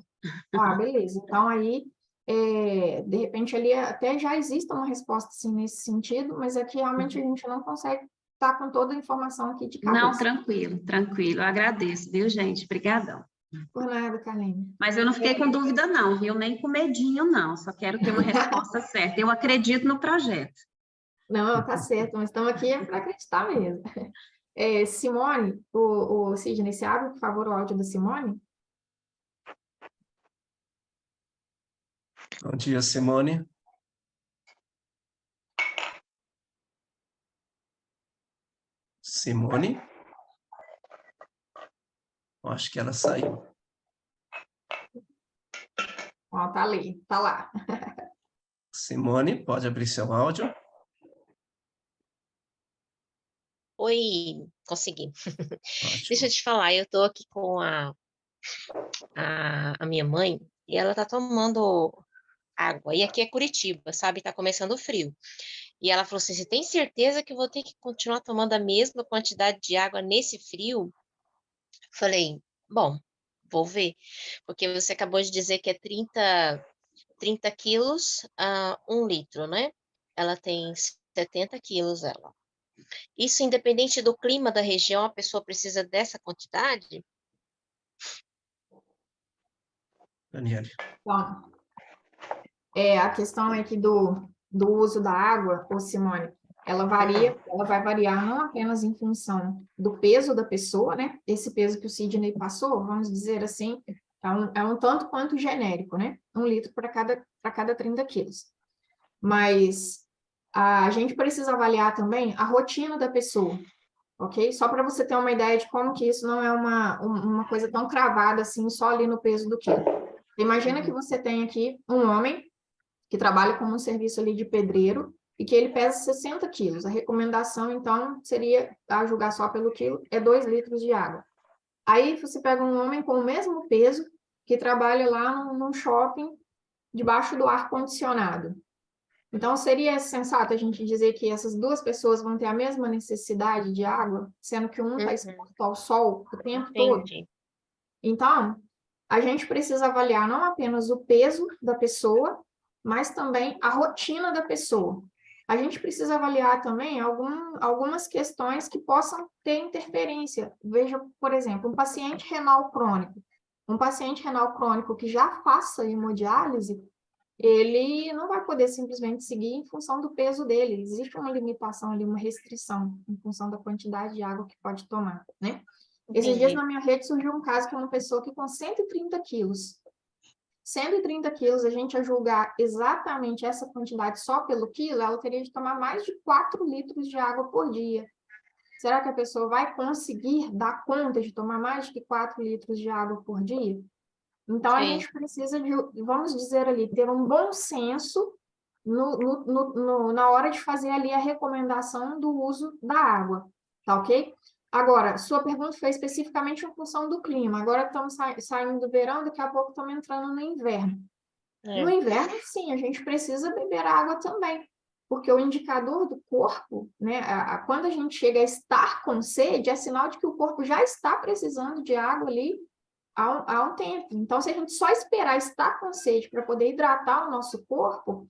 Ah, beleza. Então, aí, de repente, ali até já existe uma resposta, assim, nesse sentido, mas é que realmente a gente não consegue estar com toda a informação aqui de cabeça. Não, tranquilo, tranquilo. Eu agradeço, viu, gente? Obrigadão. Por nada, Carlene. Mas eu não fiquei com dúvida, não, viu? Nem com medinho, não. Só quero ter uma resposta certa. Eu acredito no projeto. Não, tá certo, mas estamos aqui para acreditar mesmo. Simone, o Sidney, você abre, por favor, o áudio da Simone? Bom dia, Simone. Simone? Acho que ela saiu. Ó, tá ali, tá lá. Simone, pode abrir seu áudio. Oi, consegui. Ótimo. Deixa eu te falar, eu tô aqui com a minha mãe e ela tá tomando água. E aqui é Curitiba, sabe? Tá começando o frio. E ela falou assim: você tem certeza que eu vou ter que continuar tomando a mesma quantidade de água nesse frio? Falei, bom, vou ver. Porque você acabou de dizer que é 30 quilos a 1 litro, né? Ela tem 70 quilos, ela. Isso, independente do clima da região, a pessoa precisa dessa quantidade? Daniele. Então, a questão aqui do uso da água, ô Simone, ela vai variar não apenas em função do peso da pessoa, né? Esse peso que o Sidney passou, vamos dizer assim, é um tanto quanto genérico, né? 1 litro para cada 30 quilos. Mas a gente precisa avaliar também a rotina da pessoa, ok? Só para você ter uma ideia de como que isso não é uma coisa tão cravada assim, só ali no peso do quilo. Imagina que você tem aqui um homem que trabalha como um serviço ali de pedreiro e que ele pesa 60 quilos. A recomendação, então, seria, a julgar só pelo quilo, é 2 litros de água. Aí você pega um homem com o mesmo peso que trabalha lá num shopping debaixo do ar-condicionado. Então, seria sensato a gente dizer que essas duas pessoas vão ter a mesma necessidade de água, sendo que um está exposto ao sol o tempo todo? Então, a gente precisa avaliar não apenas o peso da pessoa, mas também a rotina da pessoa. A gente precisa avaliar também algumas questões que possam ter interferência. Veja, por exemplo, um paciente renal crônico. Um paciente renal crônico que já faça hemodiálise, ele não vai poder simplesmente seguir em função do peso dele. Existe uma limitação ali, uma restrição em função da quantidade de água que pode tomar, né? Esses dias na minha rede surgiu um caso que é uma pessoa que com 130 quilos, 130 quilos, a gente a julgar exatamente essa quantidade só pelo quilo, ela teria de tomar mais de 4 litros de água por dia. Será que a pessoa vai conseguir dar conta de tomar mais de 4 litros de água por dia? Então, a gente precisa de, vamos dizer ali, ter um bom senso na hora de fazer ali a recomendação do uso da água, tá ok? Agora, sua pergunta foi especificamente em função do clima. Agora estamos saindo do verão, daqui a pouco estamos entrando no inverno. No inverno, sim, a gente precisa beber água também, porque o indicador do corpo, né, quando a gente chega a estar com sede, é sinal de que o corpo já está precisando de água ali há um tempo. Então, se a gente só esperar estar com sede para poder hidratar o nosso corpo,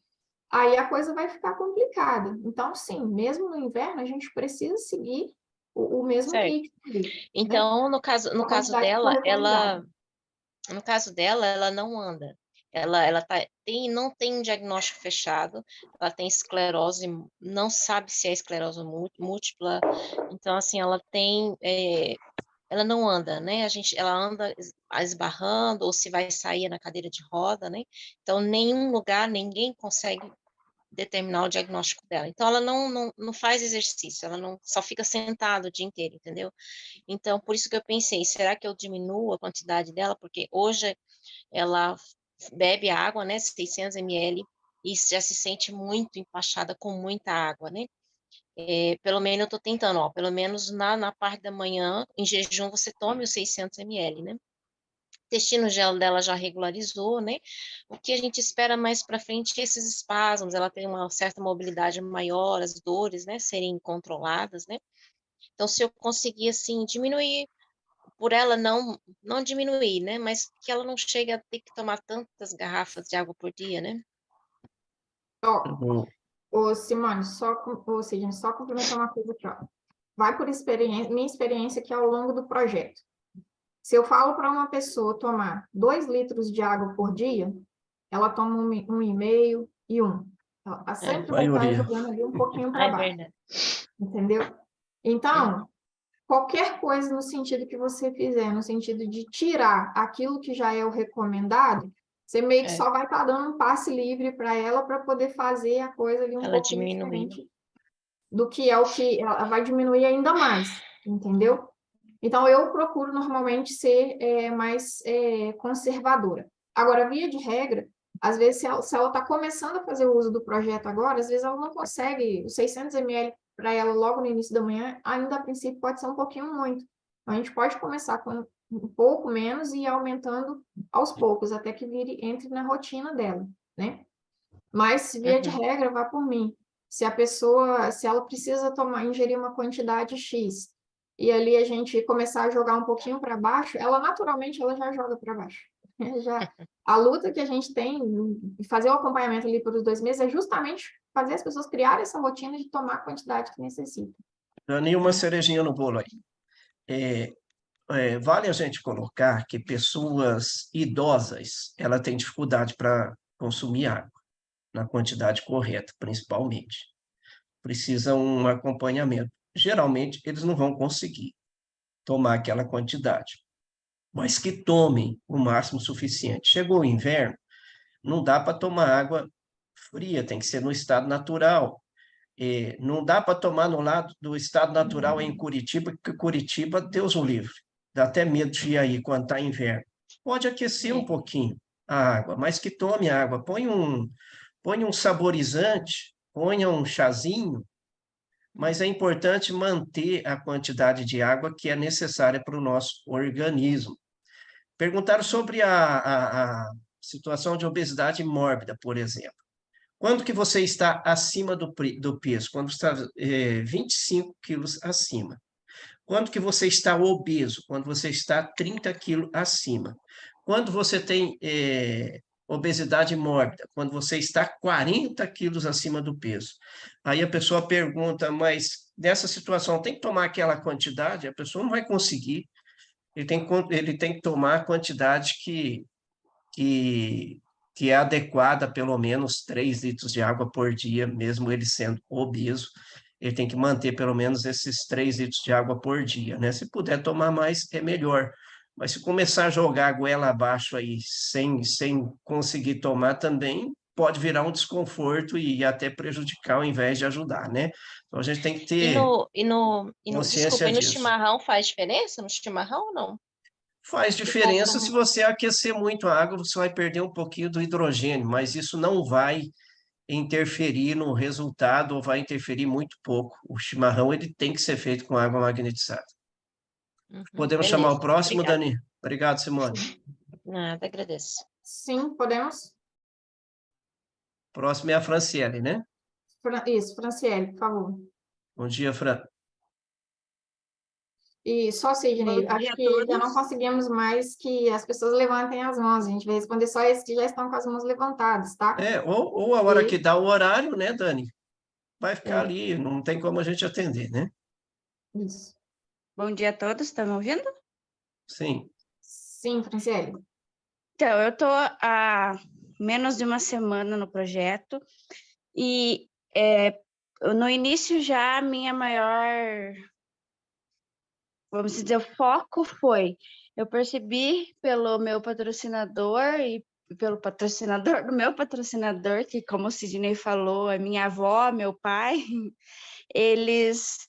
aí a coisa vai ficar complicada. Então, sim, mesmo no inverno, a gente precisa seguir o mesmo Certo. ritmo ali, né? Então, no A caso quantidade que for dela, recomendada. no caso dela, ela não anda. Não tem um diagnóstico fechado, ela tem esclerose, não sabe se é esclerose múltipla. Então, assim, ela não anda, né? Ela anda esbarrando, ou se vai sair na cadeira de roda, né? Então, nenhum lugar, ninguém consegue determinar o diagnóstico dela. Então, ela não faz exercício, ela não só fica sentada o dia inteiro, entendeu? Então, por isso que eu pensei, será que eu diminuo a quantidade dela? Porque hoje ela bebe água, né, 600 ml, e já se sente muito empachada com muita água, né? Pelo menos eu estou tentando, ó, pelo menos na parte da manhã, em jejum, você tome os 600 ml, né? O intestino gel dela já regularizou, né? O que a gente espera mais para frente é esses espasmos, ela tem uma certa mobilidade maior, as dores, né, serem controladas, né? Então, se eu conseguir, assim, diminuir, por ela não diminuir, né? Mas que ela não chegue a ter que tomar tantas garrafas de água por dia, né? Ó, Uhum. ô Simone, ou seja, só complementar uma coisa aqui, ó. Vai por experiência, minha experiência aqui ao longo do projeto. Se eu falo para uma pessoa tomar 2 litros de água por dia, ela toma 1,5 e 1. Ela sempre vai estar Maioria. jogando ali um pouquinho Ah, para é baixo, verdade. entendeu? Então, qualquer coisa no sentido que você fizer, no sentido de tirar aquilo que já é o recomendado, você meio que É. só vai estar dando um passe livre para ela para poder fazer a coisa ali um Ela pouquinho diminuiu. diferente do que é o que ela vai diminuir ainda mais, entendeu? Então, eu procuro normalmente ser mais conservadora. Agora, via de regra, às vezes, se ela está começando a fazer o uso do projeto agora, às vezes ela não consegue, os 600 ml para ela logo no início da manhã, ainda a princípio pode ser um pouquinho muito. Então, a gente pode começar com um pouco menos e ir aumentando aos poucos, até que entre na rotina dela, né? Mas, via de regra, vá por mim. Se ela precisa ingerir uma quantidade X, e ali a gente começar a jogar um pouquinho para baixo, naturalmente ela já joga para baixo. A luta que a gente tem de fazer o acompanhamento ali por 2 meses é justamente fazer as pessoas criarem essa rotina de tomar a quantidade que necessita. Dani, uma cerejinha no bolo aí. Vale a gente colocar que pessoas idosas, ela tem dificuldade para consumir água, na quantidade correta, principalmente. Precisam um acompanhamento. Geralmente, eles não vão conseguir tomar aquela quantidade, mas que tomem o máximo suficiente. Chegou o inverno, não dá para tomar água fria, tem que ser no estado natural. Não dá para tomar no lado do estado natural em Curitiba, porque Curitiba, Deus o livre, dá até medo de ir aí quando está inverno. Pode aquecer um pouquinho a água, mas que tome água. Põe um saborizante, ponha um chazinho, mas é importante manter a quantidade de água que é necessária para o nosso organismo. Perguntaram sobre a situação de obesidade mórbida, por exemplo. Quando que você está acima do peso? Quando está 25 quilos acima. Quando que você está obeso? Quando você está 30 quilos acima. Quando você tem obesidade mórbida? Quando você está 40 quilos acima do peso. Aí a pessoa pergunta, mas nessa situação tem que tomar aquela quantidade? A pessoa não vai conseguir. Ele tem que tomar a quantidade que, que é adequada, pelo menos 3 litros de água por dia, mesmo ele sendo obeso, ele tem que manter pelo menos esses 3 litros de água por dia, né? Se puder tomar mais, é melhor. Mas se começar a jogar a goela abaixo aí, sem conseguir tomar também, pode virar um desconforto e até prejudicar ao invés de ajudar, né? Então a gente tem que ter Desculpa, consciência e no disso. chimarrão faz diferença? No chimarrão ou não? Faz O povo diferença se não... você aquecer muito a água, você vai perder um pouquinho do hidrogênio, mas isso não vai interferir no resultado ou vai interferir muito pouco. O chimarrão ele tem que ser feito com água magnetizada. Podemos chamar o Beleza, próximo, obrigada. Dani? Obrigado, Simone. Nada, agradeço. Sim, podemos? Próximo é a Franciele, né? Isso, Franciele, por favor. Bom dia, Fran. E só, Sidney, Bom acho dia a que já não todos. conseguimos mais que as pessoas levantem as mãos. A gente vai responder só esses que já estão com as mãos levantadas, tá? Ou a hora que E, dá o horário, né, Dani? Vai ficar é, ali, não tem como a gente atender, né? isso. Bom dia a todos, estão me ouvindo? Sim. Sim, Franciele. Então, eu estou há menos de uma semana no projeto e no início já a minha maior, vamos dizer, o foco foi, eu percebi pelo meu patrocinador e pelo patrocinador do meu patrocinador, que como o Sidney falou, é minha avó, meu pai, eles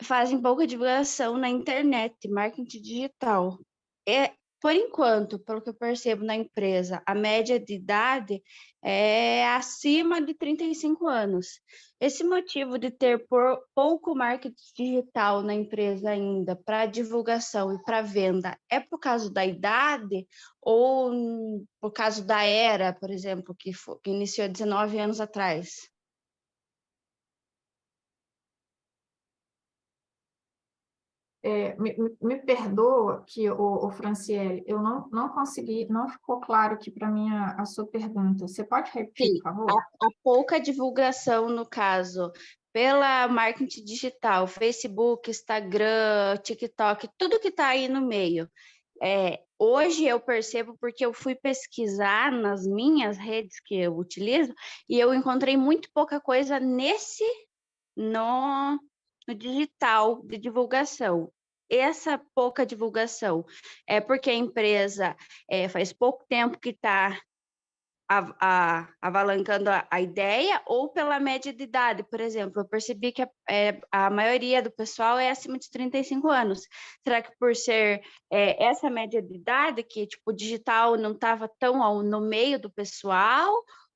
fazem pouca divulgação na internet, marketing digital. Por enquanto, pelo que eu percebo na empresa, a média de idade é acima de 35 anos. Esse motivo de ter pouco marketing digital na empresa ainda para divulgação e para venda é por causa da idade ou por causa da era, por exemplo, que iniciou 19 anos atrás? Me perdoa que, o Franciele, eu não consegui, não ficou claro aqui para mim a sua pergunta. Você pode repetir, Sim, por favor? a pouca divulgação, no caso, pela marketing digital, Facebook, Instagram, TikTok, tudo que está aí no meio. Hoje eu percebo porque eu fui pesquisar nas minhas redes que eu utilizo e eu encontrei muito pouca coisa no digital de divulgação. Essa pouca divulgação é porque a empresa faz pouco tempo que está avalancando a ideia ou pela média de idade, por exemplo, eu percebi que a maioria do pessoal é acima de 35 anos. Será que por ser essa média de idade, que tipo, o digital não estava tão no meio do pessoal,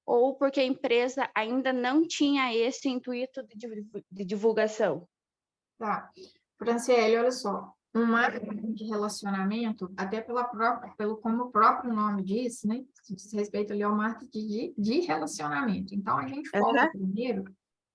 ou porque a empresa ainda não tinha esse intuito de divulgação? Tá. Franciele, olha só, um marketing de relacionamento, até pelo como o próprio nome diz, né? Diz respeito ali ao marketing de relacionamento. Então, a gente foca primeiro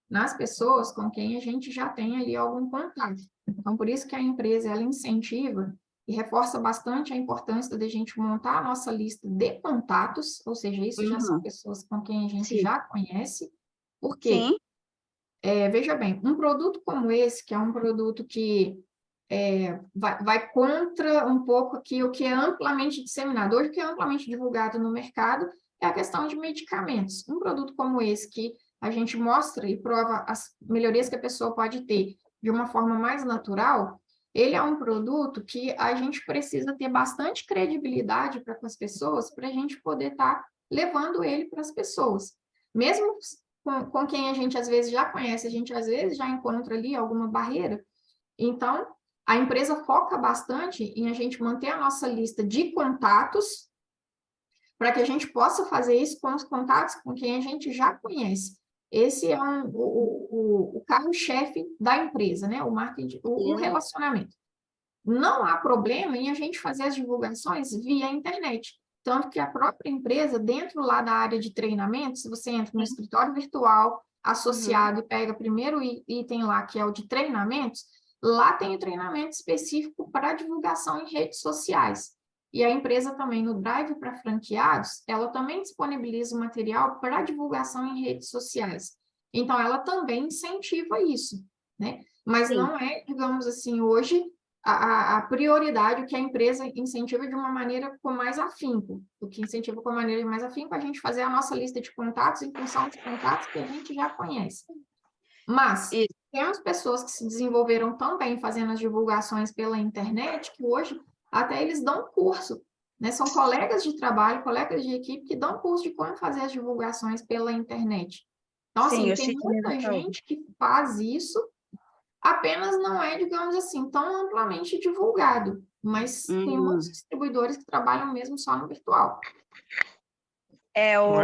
nas pessoas com quem a gente já tem ali algum contato. Então, por isso que a empresa, ela incentiva e reforça bastante a importância de a gente montar a nossa lista de contatos, ou seja, isso já são pessoas com quem a gente Sim. já conhece, porque Sim. veja bem, um produto como esse, que é um produto que vai contra um pouco aqui o que é amplamente disseminado. Hoje, o que é amplamente divulgado no mercado é a questão de medicamentos. Um produto como esse, que a gente mostra e prova as melhorias que a pessoa pode ter de uma forma mais natural, ele é um produto que a gente precisa ter bastante credibilidade para com as pessoas, para a gente poder estar levando ele para as pessoas. Mesmo com quem a gente às vezes já conhece, a gente às vezes já encontra ali alguma barreira. Então, a empresa foca bastante em a gente manter a nossa lista de contatos para que a gente possa fazer isso com os contatos com quem a gente já conhece. Esse é o carro-chefe da empresa, né? O marketing, o relacionamento. Não há problema em a gente fazer as divulgações via internet. Tanto que a própria empresa, dentro lá da área de treinamento, se você entra no escritório virtual associado e pega o primeiro item lá, que é o de treinamentos, lá tem o treinamento específico para divulgação em redes sociais. E a empresa também, no Drive para franqueados, ela também disponibiliza o material para divulgação em redes sociais. Então, ela também incentiva isso, né? Mas não é, digamos assim, hoje a prioridade, o que a empresa incentiva de uma maneira com mais afinco. O que incentiva com uma maneira mais afinco é a gente fazer a nossa lista de contatos em função dos contatos que a gente já conhece. Mas temos pessoas que se desenvolveram tão bem fazendo as divulgações pela internet que hoje até eles dão curso, né? São colegas de trabalho, colegas de equipe que dão curso de como fazer as divulgações pela internet. Então, assim, tem muita gente que faz isso, apenas não é, digamos assim, tão amplamente divulgado, mas tem muitos distribuidores que trabalham mesmo só no virtual.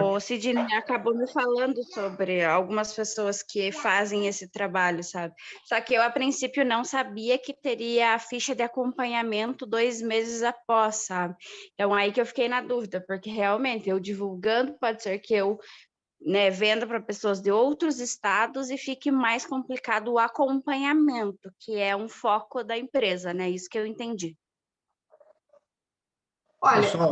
O Sidney acabou me falando sobre algumas pessoas que fazem esse trabalho, sabe? Só que eu, a princípio, não sabia que teria a ficha de acompanhamento 2 meses após, sabe? Então, aí que eu fiquei na dúvida, porque realmente, eu divulgando, pode ser que eu venda para pessoas de outros estados e fique mais complicado o acompanhamento, que é um foco da empresa, né? Isso que eu entendi. Olha, pessoal,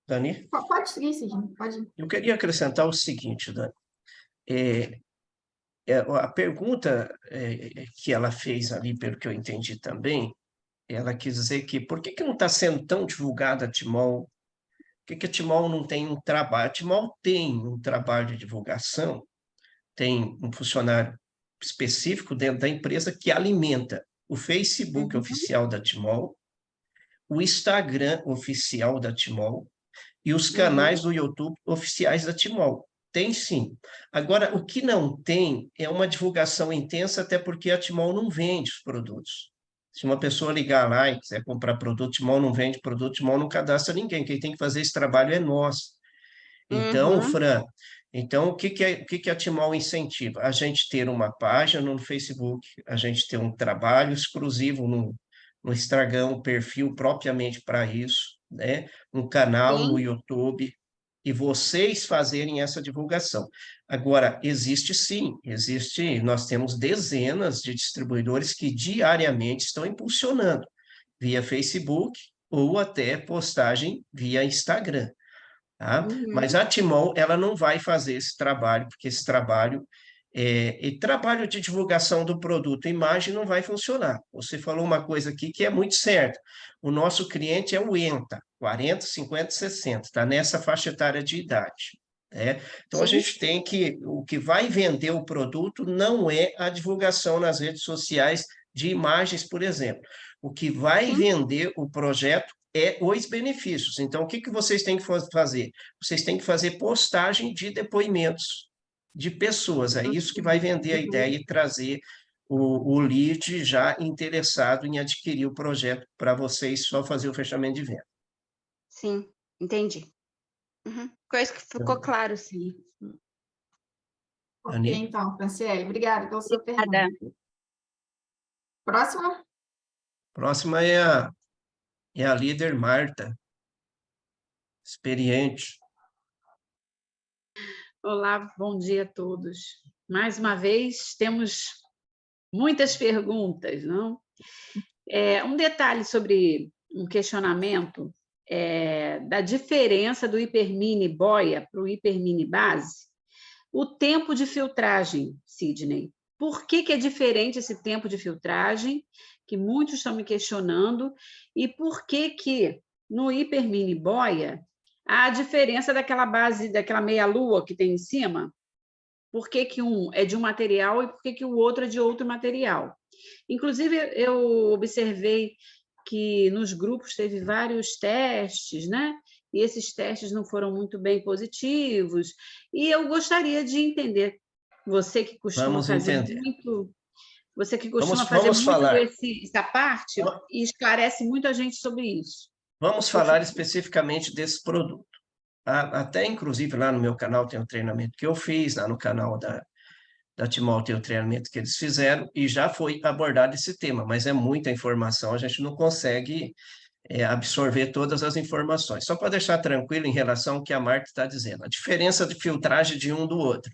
Dani? Pode seguir, Sidney, pode ir. Eu queria acrescentar o seguinte, Dani. a pergunta que ela fez ali, pelo que eu entendi também, ela quis dizer que por que não está sendo tão divulgada a Timol? Por que a Timol não tem um trabalho? A Timol tem um trabalho de divulgação, tem um funcionário específico dentro da empresa que alimenta o Facebook oficial da Timol, o Instagram oficial da Timol e os canais do YouTube oficiais da Timol. Tem sim. Agora, o que não tem é uma divulgação intensa, até porque a Timol não vende os produtos. Se uma pessoa ligar lá e quiser comprar produto, Timol não vende produto, Timol não cadastra ninguém. Quem tem que fazer esse trabalho é nós. Então, Fran, então o que a Timol incentiva? A gente ter uma página no Facebook, a gente ter um trabalho exclusivo no Instagram, um perfil propriamente para isso, né? Um canal no Sim. YouTube, e vocês fazerem essa divulgação. Agora, nós temos dezenas de distribuidores que diariamente estão impulsionando via Facebook ou até postagem via Instagram. Tá? Mas a Timol, ela não vai fazer esse trabalho, porque esse trabalho trabalho de divulgação do produto, imagem, não vai funcionar. Você falou uma coisa aqui que é muito certa. O nosso cliente é o ENTA, 40, 50, 60, está nessa faixa etária de idade. Né? Então, a gente tem o que vai vender o produto não é a divulgação nas redes sociais de imagens, por exemplo. O que vai vender o projeto é os benefícios. Então, o que vocês têm que fazer? Vocês têm que fazer postagem de depoimentos de pessoas. É isso que vai vender a ideia e trazer o lead já interessado em adquirir o projeto para vocês só fazer o fechamento de venda. Sim, entendi. Coisa que ficou claro, sim. Ok, Ani? então, Franciele, obrigada pela sua Obrigada. pergunta. Próxima? Próxima é a líder Marta, experiente. Olá, bom dia a todos. Mais uma vez, temos muitas perguntas, não? Um detalhe sobre um questionamento da diferença do hipermini boia para o hipermini base. O tempo de filtragem, Sidney. Por que é diferente esse tempo de filtragem, que muitos estão me questionando, e por que no hipermini boia há a diferença daquela base, daquela meia-lua que tem em cima? Por que um é de um material e por que o outro é de outro material? Inclusive, eu observei que nos grupos teve vários testes, né? E esses testes não foram muito bem positivos. E eu gostaria de entender, você que costuma fazer muito essa parte e esclarece muito a gente sobre isso. Vamos falar especificamente desse produto. Até, inclusive, lá no meu canal tem um treinamento que eu fiz, lá no canal da Timol tem o treinamento que eles fizeram, e já foi abordado esse tema, mas é muita informação, a gente não consegue absorver todas as informações. Só para deixar tranquilo em relação ao que a Marta está dizendo, a diferença de filtragem de um do outro.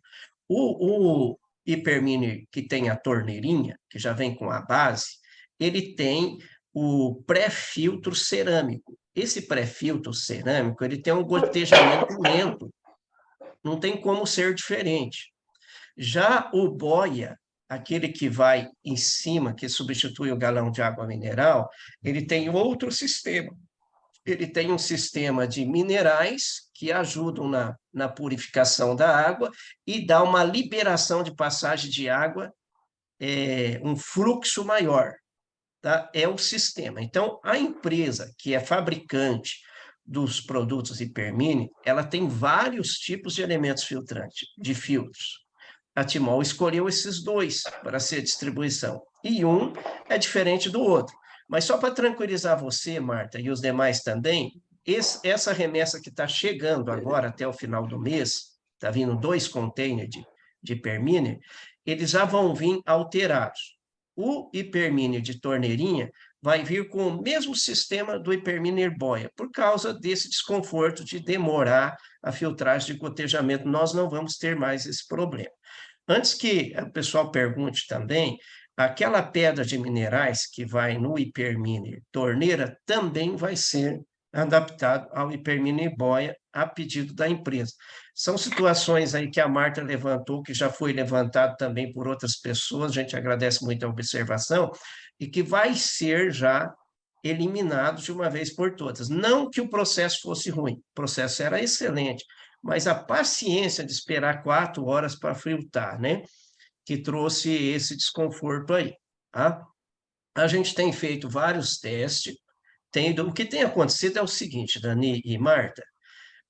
O hipermini que tem a torneirinha, que já vem com a base, ele tem o pré-filtro cerâmico. Esse pré-filtro cerâmico, ele tem um gotejamento lento, não tem como ser diferente. Já o boia, aquele que vai em cima, que substitui o galão de água mineral, ele tem outro sistema. Ele tem um sistema de minerais que ajudam na purificação da água e dá uma liberação de passagem de água, um fluxo maior. Tá? É o sistema. Então, a empresa que é fabricante dos produtos hipermini, ela tem vários tipos de elementos filtrantes, de filtros. A Timol escolheu esses dois para ser distribuição, e um é diferente do outro. Mas só para tranquilizar você, Marta, e os demais também, essa remessa que está chegando agora até o final do mês, está vindo 2 containers de hipermini, eles já vão vir alterados. O hipermini de torneirinha vai vir com o mesmo sistema do hipermini boia, por causa desse desconforto de demorar a filtragem de gotejamento. Nós não vamos ter mais esse problema. Antes que o pessoal pergunte também, aquela pedra de minerais que vai no hipermini torneira também vai ser adaptado ao hipermini boia a pedido da empresa. São situações aí que a Marta levantou, que já foi levantado também por outras pessoas, a gente agradece muito a observação, e que vai ser já eliminado de uma vez por todas. Não que o processo fosse ruim, o processo era excelente, mas a paciência de esperar 4 horas para filtrar, né? Que trouxe esse desconforto aí, tá? A gente tem feito vários testes, o que tem acontecido é o seguinte, Dani e Marta,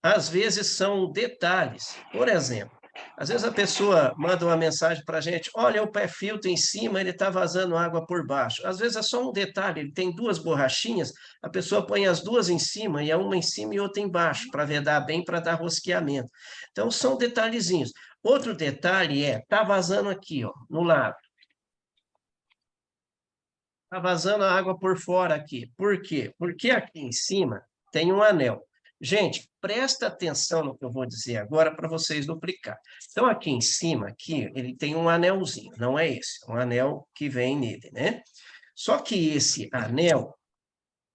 às vezes são detalhes, por exemplo, às vezes a pessoa manda uma mensagem para a gente, olha, o pé filtro em cima, ele está vazando água por baixo. Às vezes é só um detalhe, ele tem 2 borrachinhas, a pessoa põe as 2 em cima, e uma em cima e outra embaixo, para vedar bem, para dar rosqueamento. Então, são detalhezinhos. Outro detalhe está vazando aqui, ó, no lado. Está vazando a água por fora aqui. Por quê? Porque aqui em cima tem um anel. Gente, presta atenção no que eu vou dizer agora para vocês duplicar. Então, aqui em cima, aqui, ele tem um anelzinho, não é esse, um anel que vem nele, né? Só que esse anel,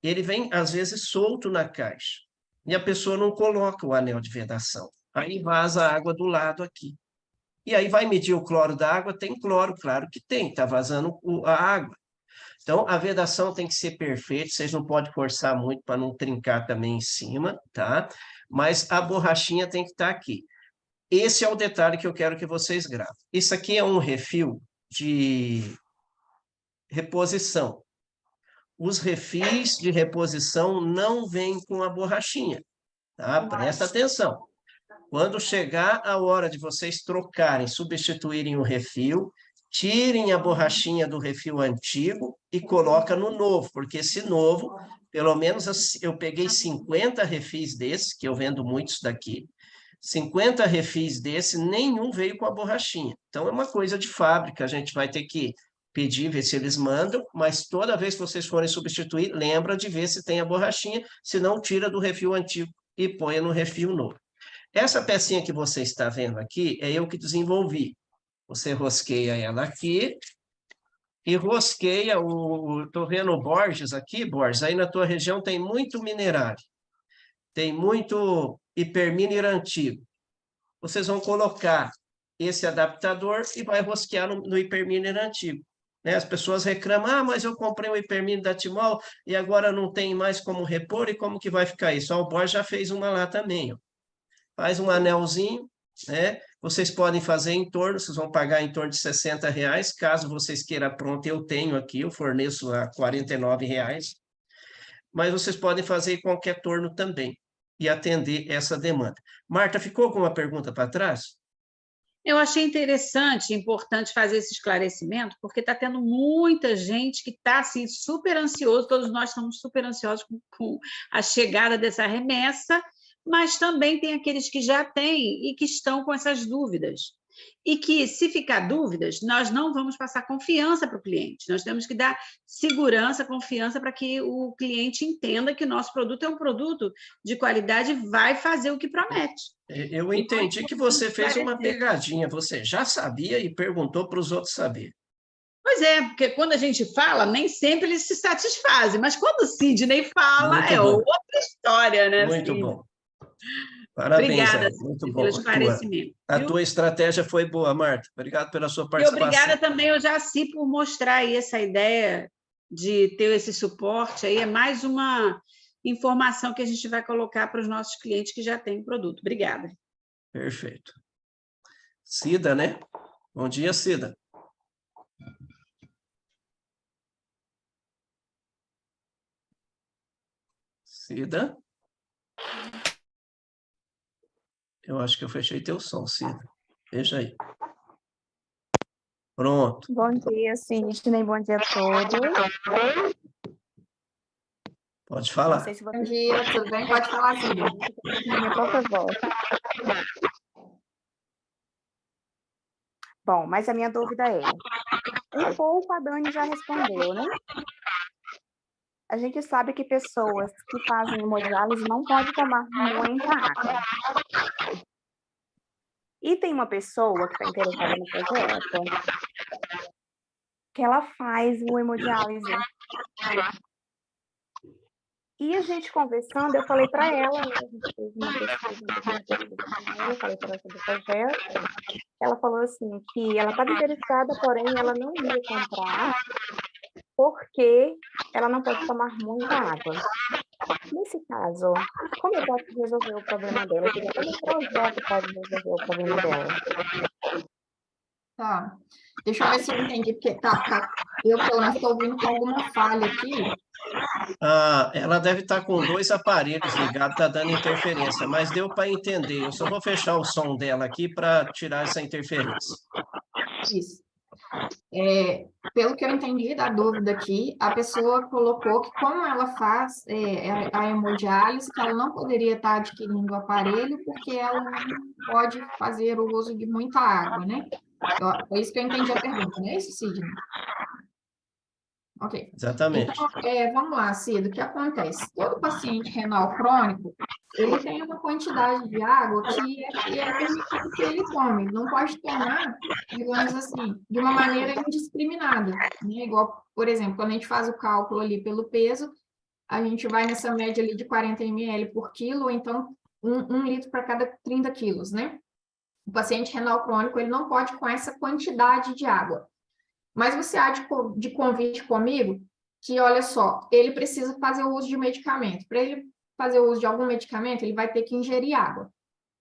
ele vem, às vezes, solto na caixa. E a pessoa não coloca o anel de vedação. Aí vaza a água do lado aqui. E aí vai medir o cloro da água, tem cloro, claro que tem, está vazando a água. Então, a vedação tem que ser perfeita, vocês não podem forçar muito para não trincar também em cima, tá? Mas a borrachinha tem que estar aqui. Esse é o detalhe que eu quero que vocês gravem. Isso aqui é um refil de reposição. Os refis de reposição não vêm com a borrachinha, tá? Presta atenção. Quando chegar a hora de vocês trocarem, substituírem o refil, tirem a borrachinha do refil antigo e coloca no novo, porque esse novo, pelo menos eu peguei 50 refis desses, que eu vendo muitos daqui, 50 refis desses, nenhum veio com a borrachinha. Então, é uma coisa de fábrica, a gente vai ter que pedir, ver se eles mandam, mas toda vez que vocês forem substituir, lembra de ver se tem a borrachinha, se não, tira do refil antigo e põe no refil novo. Essa pecinha que você está vendo aqui, é eu que desenvolvi. Você rosqueia ela aqui e rosqueia estou vendo o Borges aqui, Borges, aí na tua região tem muito minerário, tem muito hiperminer antigo. Vocês vão colocar esse adaptador e vai rosquear no hiperminer antigo. Né? As pessoas reclamam, mas eu comprei o hiperminer da Timol e agora não tem mais como repor, e como que vai ficar isso? O Borges já fez uma lá também, ó. Faz um anelzinho, né? Vocês podem fazer em torno, vocês vão pagar em torno de R$60, caso vocês queiram pronto, eu tenho aqui, eu forneço a R$49, mas vocês podem fazer em qualquer torno também, e atender essa demanda. Marta, ficou alguma pergunta para trás? Eu achei interessante, importante fazer esse esclarecimento, porque está tendo muita gente que está assim, super ansioso, todos nós estamos super ansiosos com a chegada dessa remessa, mas também tem aqueles que já têm e que estão com essas dúvidas. E que, se ficar dúvidas, nós não vamos passar confiança para o cliente. Nós temos que dar segurança, confiança para que o cliente entenda que o nosso produto é um produto de qualidade e vai fazer o que promete. Eu entendi que você fez uma pegadinha. Você já sabia e perguntou para os outros saberem. Pois é, porque quando a gente fala, nem sempre eles se satisfazem. Mas quando o Sidney fala, Muito é bom. outra história, né? Muito Sidney? bom. Parabéns, Obrigada, muito bom. pelo esclarecimento. A tua estratégia foi boa, Marta. Obrigado pela sua E participação. obrigada também ao Jaci por mostrar aí essa ideia de ter esse suporte. Aí é mais uma informação que a gente vai colocar para os nossos clientes que já têm produto. Obrigada. Perfeito. Cida, né? Bom dia, Cida. Cida? Eu acho que eu fechei teu som, Cida. Veja aí. Pronto. Bom dia, Sidney. Bom dia a todos. Pode Não falar. sei se Bom vocês dia, tudo bem? Pode falar, Cida. minha própria voz. Bom, mas a minha dúvida é, um pouco a Dani já respondeu, né? A gente sabe que pessoas que fazem hemodiálise não podem tomar muita água. E tem uma pessoa que está interessada no projeto, que ela faz o hemodiálise. E a gente conversando, eu falei para ela, né, a gente fez uma pesquisa com ela, falei para ela sobre o projeto. Ela falou assim que ela estava interessada, porém ela não ia comprar porque ela não pode tomar muita água. Nesse caso, como eu posso resolver o problema dela? Eu queria como o projeto pode resolver o problema dela. Tá. Deixa eu ver se eu entendi, porque eu pelo menos estou ouvindo com alguma falha aqui. Ela deve estar com 2 aparelhos ligados, está dando interferência, mas deu para entender. Eu só vou fechar o som dela aqui para tirar essa interferência. Isso. Pelo que eu entendi da dúvida aqui, a pessoa colocou que como ela faz a hemodiálise, que ela não poderia estar adquirindo o aparelho porque ela não pode fazer o uso de muita água, né? Foi isso que eu entendi a pergunta, não é isso, Sidney? Ok. Exatamente. Então, vamos lá, Cid, o que acontece? Todo paciente renal crônico, ele tem uma quantidade de água que é permitido que ele tome. Não pode tomar, digamos assim, de uma maneira indiscriminada, né? Igual, por exemplo, quando a gente faz o cálculo ali pelo peso, a gente vai nessa média ali de 40 ml por quilo, ou então 1 litro para cada 30 quilos, né? O paciente renal crônico, ele não pode com essa quantidade de água. Mas você há de convite comigo que, olha só, ele precisa fazer o uso de medicamento. Para ele fazer o uso de algum medicamento, ele vai ter que ingerir água.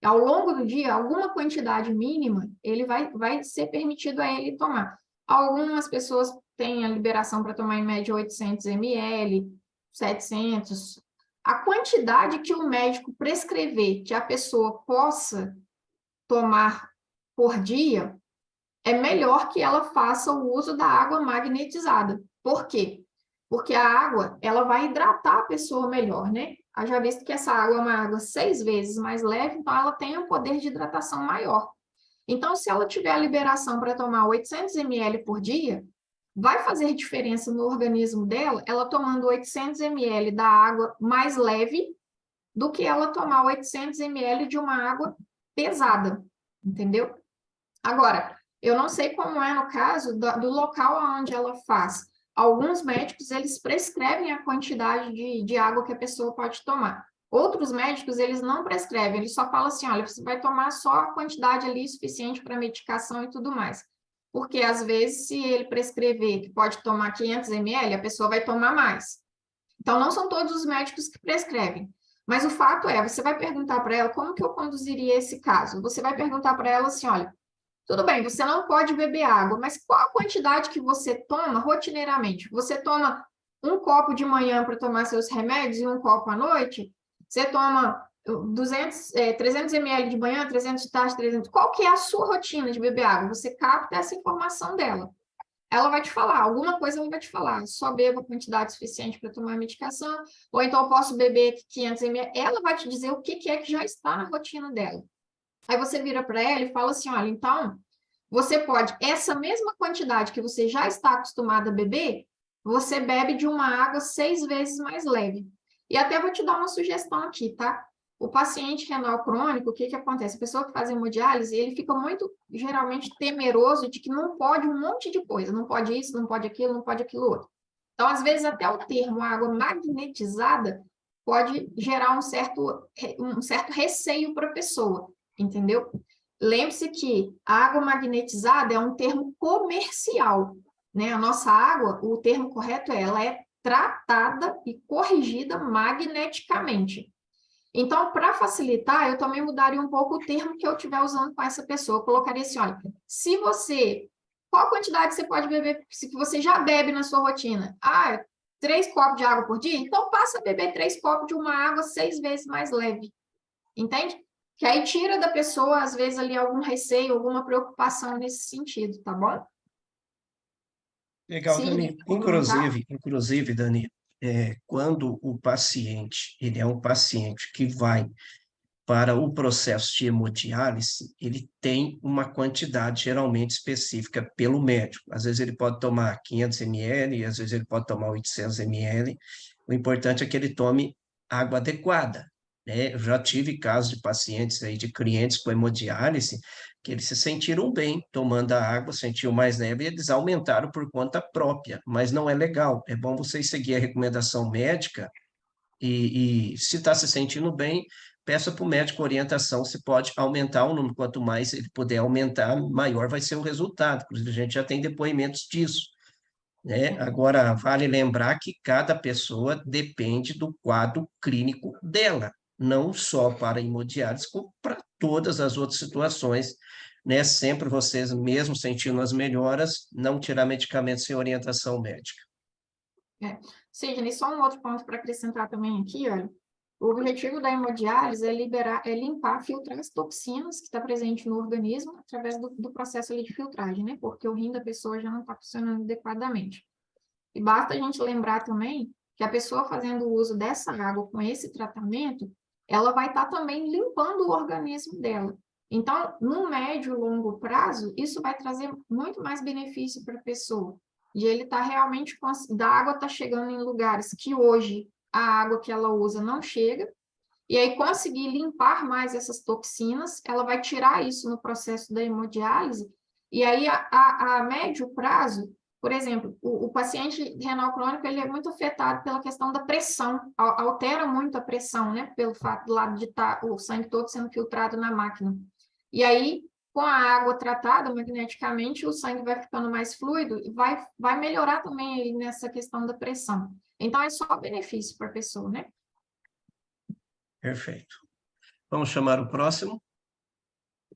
Ao longo do dia, alguma quantidade mínima, ele vai ser permitido a ele tomar. Algumas pessoas têm a liberação para tomar em média 800 ml, 700. A quantidade que o médico prescrever que a pessoa possa tomar por dia, é melhor que ela faça o uso da água magnetizada. Por quê? Porque a água, ela vai hidratar a pessoa melhor, né? Já visto que essa água é uma água 6 vezes mais leve, então ela tem um poder de hidratação maior. Então, se ela tiver a liberação para tomar 800 ml por dia, vai fazer diferença no organismo dela, ela tomando 800 ml da água mais leve, do que ela tomar 800 ml de uma água pesada, entendeu? Agora, eu não sei como é no caso do local onde ela faz. Alguns médicos, eles prescrevem a quantidade de água que a pessoa pode tomar. Outros médicos, eles não prescrevem, eles só falam assim, olha, você vai tomar só a quantidade ali suficiente para medicação e tudo mais. Porque, às vezes, se ele prescrever que pode tomar 500 ml, a pessoa vai tomar mais. Então, não são todos os médicos que prescrevem. Mas o fato é, você vai perguntar para ela como que eu conduziria esse caso. Você vai perguntar para ela assim, olha, tudo bem, você não pode beber água, mas qual a quantidade que você toma rotineiramente? Você toma 1 copo de manhã para tomar seus remédios e 1 copo à noite? Você toma 300 ml de manhã, 300 de tarde, 300... Qual que é a sua rotina de beber água? Você capta essa informação dela. Ela vai te falar, alguma coisa ela vai te falar, só bebo a quantidade suficiente para tomar a medicação, ou então eu posso beber 500 ml. Ela vai te dizer o que é que já está na rotina dela. Aí você vira para ela e fala assim, olha, então, você pode, essa mesma quantidade que você já está acostumada a beber, você bebe de uma água 6 vezes mais leve. E até vou te dar uma sugestão aqui, tá? O paciente renal crônico, o que acontece? A pessoa que faz hemodiálise, ele fica muito, geralmente, temeroso de que não pode um monte de coisa, não pode isso, não pode aquilo, não pode aquilo outro. Então, às vezes, até o termo água magnetizada pode gerar um certo receio para a pessoa. Entendeu? Lembre-se que a água magnetizada é um termo comercial, né? A nossa água, o termo correto ela é tratada e corrigida magneticamente. Então, para facilitar, eu também mudaria um pouco o termo que eu estiver usando com essa pessoa. Eu colocaria assim, olha, qual quantidade você pode beber, se você já bebe na sua rotina? 3 copos de água por dia? Então, passa a beber 3 copos de uma água 6 vezes mais leve. Entende? Que aí tira da pessoa, às vezes, ali algum receio, alguma preocupação nesse sentido, tá bom? Legal, Sim, Dani. Inclusive, Dani, quando o paciente, ele é um paciente que vai para o processo de hemodiálise, ele tem uma quantidade geralmente específica pelo médico. Às vezes ele pode tomar 500 ml, às vezes ele pode tomar 800 ml. O importante é que ele tome água adequada, né? Eu já tive casos de pacientes aí, de clientes com hemodiálise, que eles se sentiram bem tomando a água, sentiam mais leve e eles aumentaram por conta própria, mas não é legal. É bom vocês seguir a recomendação médica E se está se sentindo bem, peça para o médico orientação se pode aumentar o número. Quanto mais ele puder aumentar, maior vai ser o resultado. Inclusive, a gente já tem depoimentos disso, né? Agora, vale lembrar que cada pessoa depende do quadro clínico dela, não só para hemodiálise, como para todas as outras situações, né? Sempre vocês, mesmo sentindo as melhoras, não tirar medicamentos sem orientação médica. Sidney, só um outro ponto para acrescentar também aqui, olha. O objetivo da hemodiálise é limpar, filtrar as toxinas que estão presentes no organismo através do processo ali de filtragem, né? Porque o rim da pessoa já não está funcionando adequadamente. E basta a gente lembrar também que a pessoa fazendo uso dessa água com esse tratamento, ela vai estar também limpando o organismo dela. Então, no médio e longo prazo, isso vai trazer muito mais benefício para a pessoa. De ele estar realmente, da água estar chegando em lugares que hoje a água que ela usa não chega, e aí conseguir limpar mais essas toxinas, ela vai tirar isso no processo da hemodiálise, e aí a médio prazo, por exemplo, o paciente renal crônico, ele é muito afetado pela questão da pressão, altera muito a pressão, né, pelo fato de estar o sangue todo sendo filtrado na máquina. E aí, com a água tratada magneticamente, o sangue vai ficando mais fluido e vai melhorar também aí nessa questão da pressão. Então, é só benefício para a pessoa, né? Perfeito. Vamos chamar o próximo?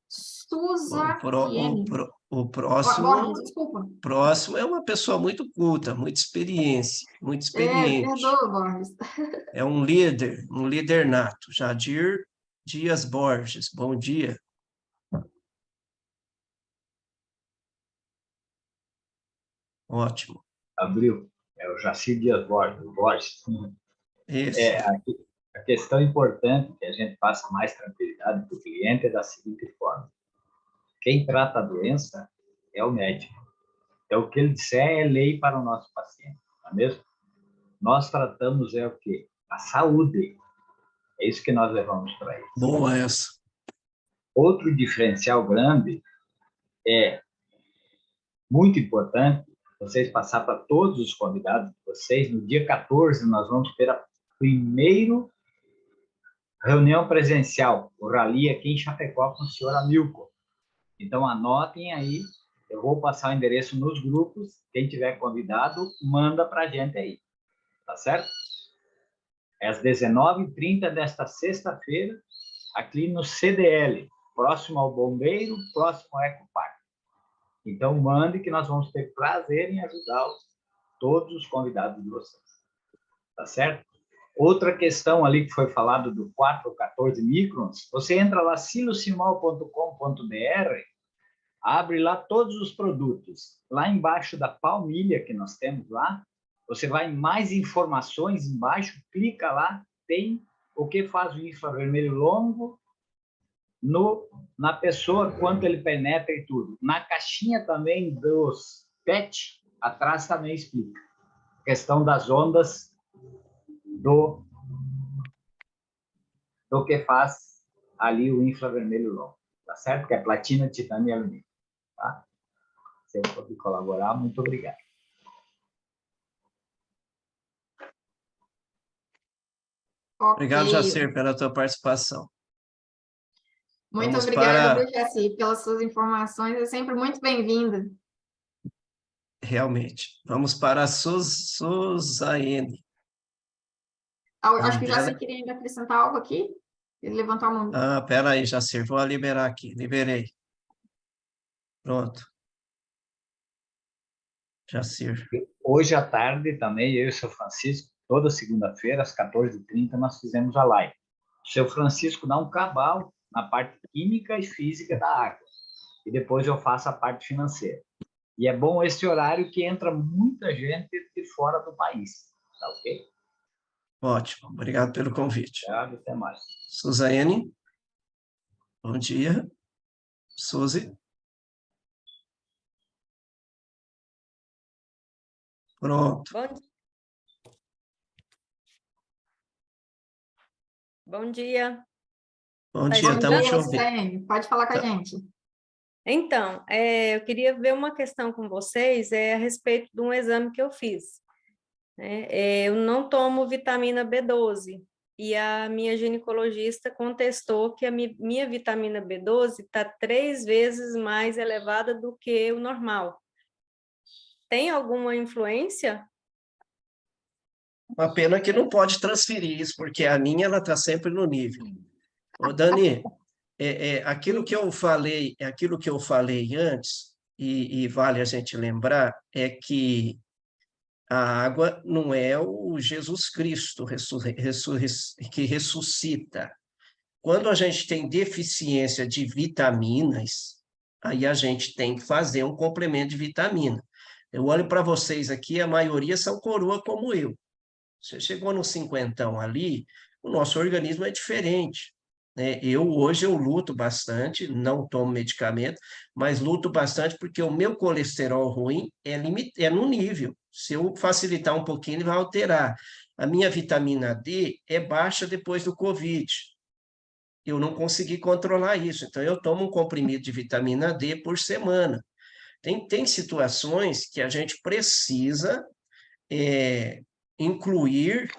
Suzaiene. O próximo, Borges, desculpa. próximo é uma pessoa muito culta, muita experiente. Perdoa, Borges. É um líder nato. Jadir Dias Borges, bom dia. Ótimo. Abril, é o Jacir Dias Borges. Isso. A questão importante que a gente passa mais tranquilidade para o cliente é da seguinte forma. Quem trata a doença é o médico. Então, o que ele disser é lei para o nosso paciente, não é mesmo? Nós tratamos o quê? A saúde. É isso que nós levamos para ele. Boa essa. Outro diferencial grande é muito importante vocês passar para todos os convidados de vocês. No dia 14, nós vamos ter a primeira reunião presencial, o Rally aqui em Chapecó com o senhor Amilco. Então, anotem aí, eu vou passar o endereço nos grupos, quem tiver convidado, manda para a gente aí, tá certo? É às 19h30 desta sexta-feira, aqui no CDL, próximo ao Bombeiro, próximo ao Ecopark. Então, mande que nós vamos ter prazer em ajudar todos os convidados de vocês. Tá certo? Outra questão ali que foi falado do 4 ou 14 microns, você entra lá, silocimal.com.br, abre lá todos os produtos. Lá embaixo da palmilha que nós temos lá, você vai em mais informações embaixo, clica lá, tem o que faz o infravermelho longo, na pessoa, quanto ele penetra e tudo. Na caixinha também dos PET, atrás também explica. A questão das ondas do que faz ali o infravermelho longo. Tá certo? Que é platina, titânio e alumínio. Tá? Se eu puder colaborar, muito obrigado. Obrigado, Jacir, pela tua participação. Muito obrigada, Jacir, pelas suas informações. É sempre muito bem-vinda. Realmente. Vamos para a Suzaiene. Acho que o Jacir queria ainda acrescentar algo aqui. Ele levantou a mão. Espera aí, Jacir. Vou liberar aqui. Liberei. Pronto. Jacir. Hoje à tarde também, eu e o seu Francisco, toda segunda-feira, às 14h30, nós fizemos a live. O seu Francisco dá um cabal na parte química e física da água. E depois eu faço a parte financeira. E é bom esse horário que entra muita gente de fora do país. Tá ok? Ótimo. Obrigado pelo convite. Obrigado, até mais. Suzaiene. Bom dia. Suzy. Pronto. Bom dia. Bom dia, estamos te ouvindo. Pode falar com a gente. Então, eu queria ver uma questão com vocês a respeito de um exame que eu fiz. né? Eu não tomo vitamina B12. E a minha ginecologista contestou que a minha vitamina B12 está 3 vezes mais elevada do que o normal. Tem alguma influência? Uma pena que não pode transferir isso, porque a minha ela está sempre no nível. Ô, Dani, aquilo que eu falei antes, e vale a gente lembrar, é que a água não é o Jesus Cristo que ressuscita. Quando a gente tem deficiência de vitaminas, aí a gente tem que fazer um complemento de vitamina. Eu olho para vocês aqui, a maioria são coroa como eu. Você chegou no cinquentão ali, o nosso organismo é diferente, né? Hoje eu luto bastante, não tomo medicamento, mas luto bastante porque o meu colesterol ruim é no nível. Se eu facilitar um pouquinho, ele vai alterar. A minha vitamina D é baixa depois do Covid. Eu não consegui controlar isso, então eu tomo um comprimido de vitamina D por semana. Tem situações que a gente precisa incluir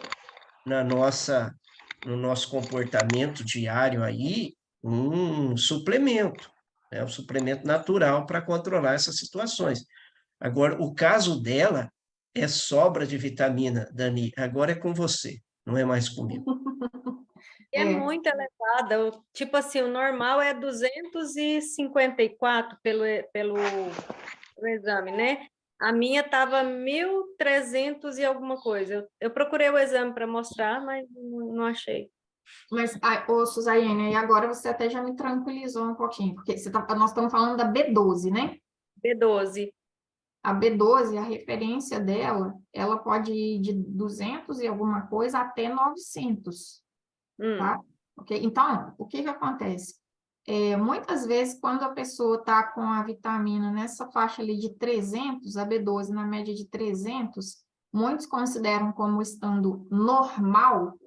no nosso comportamento diário aí um suplemento, né? Um suplemento natural para controlar essas situações. Agora, o caso dela é sobra de vitamina, Dani, agora é com você, não é mais comigo. É muito elevada. Tipo assim, o normal é 254 pelo exame, né? A minha estava 1.300 e alguma coisa. Eu procurei o exame para mostrar, mas não achei. Mas, ô, Suzaiane, e agora você até já me tranquilizou um pouquinho, porque nós estamos falando da B12, né? B12. A B12, a referência dela, ela pode ir de 200 e alguma coisa até 900, tá? Okay? Então, o que acontece? Muitas vezes, quando a pessoa está com a vitamina nessa faixa ali de 300, a B12 na média de 300, muitos consideram como estando normal,